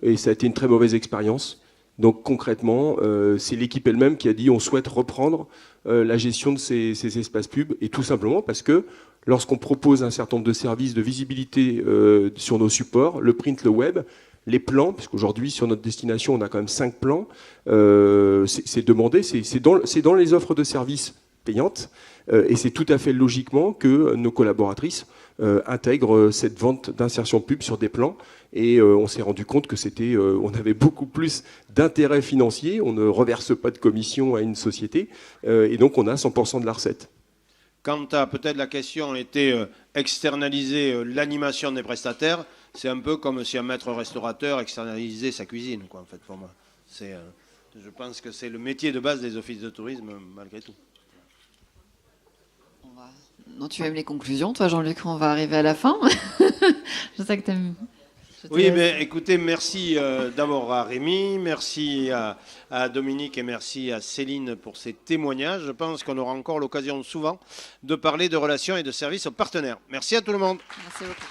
Et ça a été une très mauvaise expérience. Donc concrètement, c'est l'équipe elle-même qui a dit on souhaite reprendre la gestion de ces espaces pubs, et tout simplement parce que lorsqu'on propose un certain nombre de services de visibilité sur nos supports, le print, le web, les plans, puisqu'aujourd'hui sur notre destination on a quand même 5 plans, c'est demandé, c'est dans les offres de services payantes, et c'est tout à fait logiquement que nos collaboratrices intègrent cette vente d'insertion pub sur des plans, et on s'est rendu compte que on avait beaucoup plus d'intérêt financier, on ne reverse pas de commission à une société, et donc on a 100% de la recette. Quant à peut-être la question était externaliser l'animation des prestataires, c'est un peu comme si un maître restaurateur externalisait sa cuisine, quoi, en fait, pour moi. Je pense que c'est le métier de base des offices de tourisme, malgré tout. Non, tu aimes les conclusions, toi, Jean-Luc, on va arriver à la fin. Je sais que tu aimes... Oui, mais écoutez, merci d'abord à Rémi, merci à Dominique et merci à Céline pour ces témoignages. Je pense qu'on aura encore l'occasion souvent de parler de relations et de services aux partenaires. Merci à tout le monde. Merci beaucoup.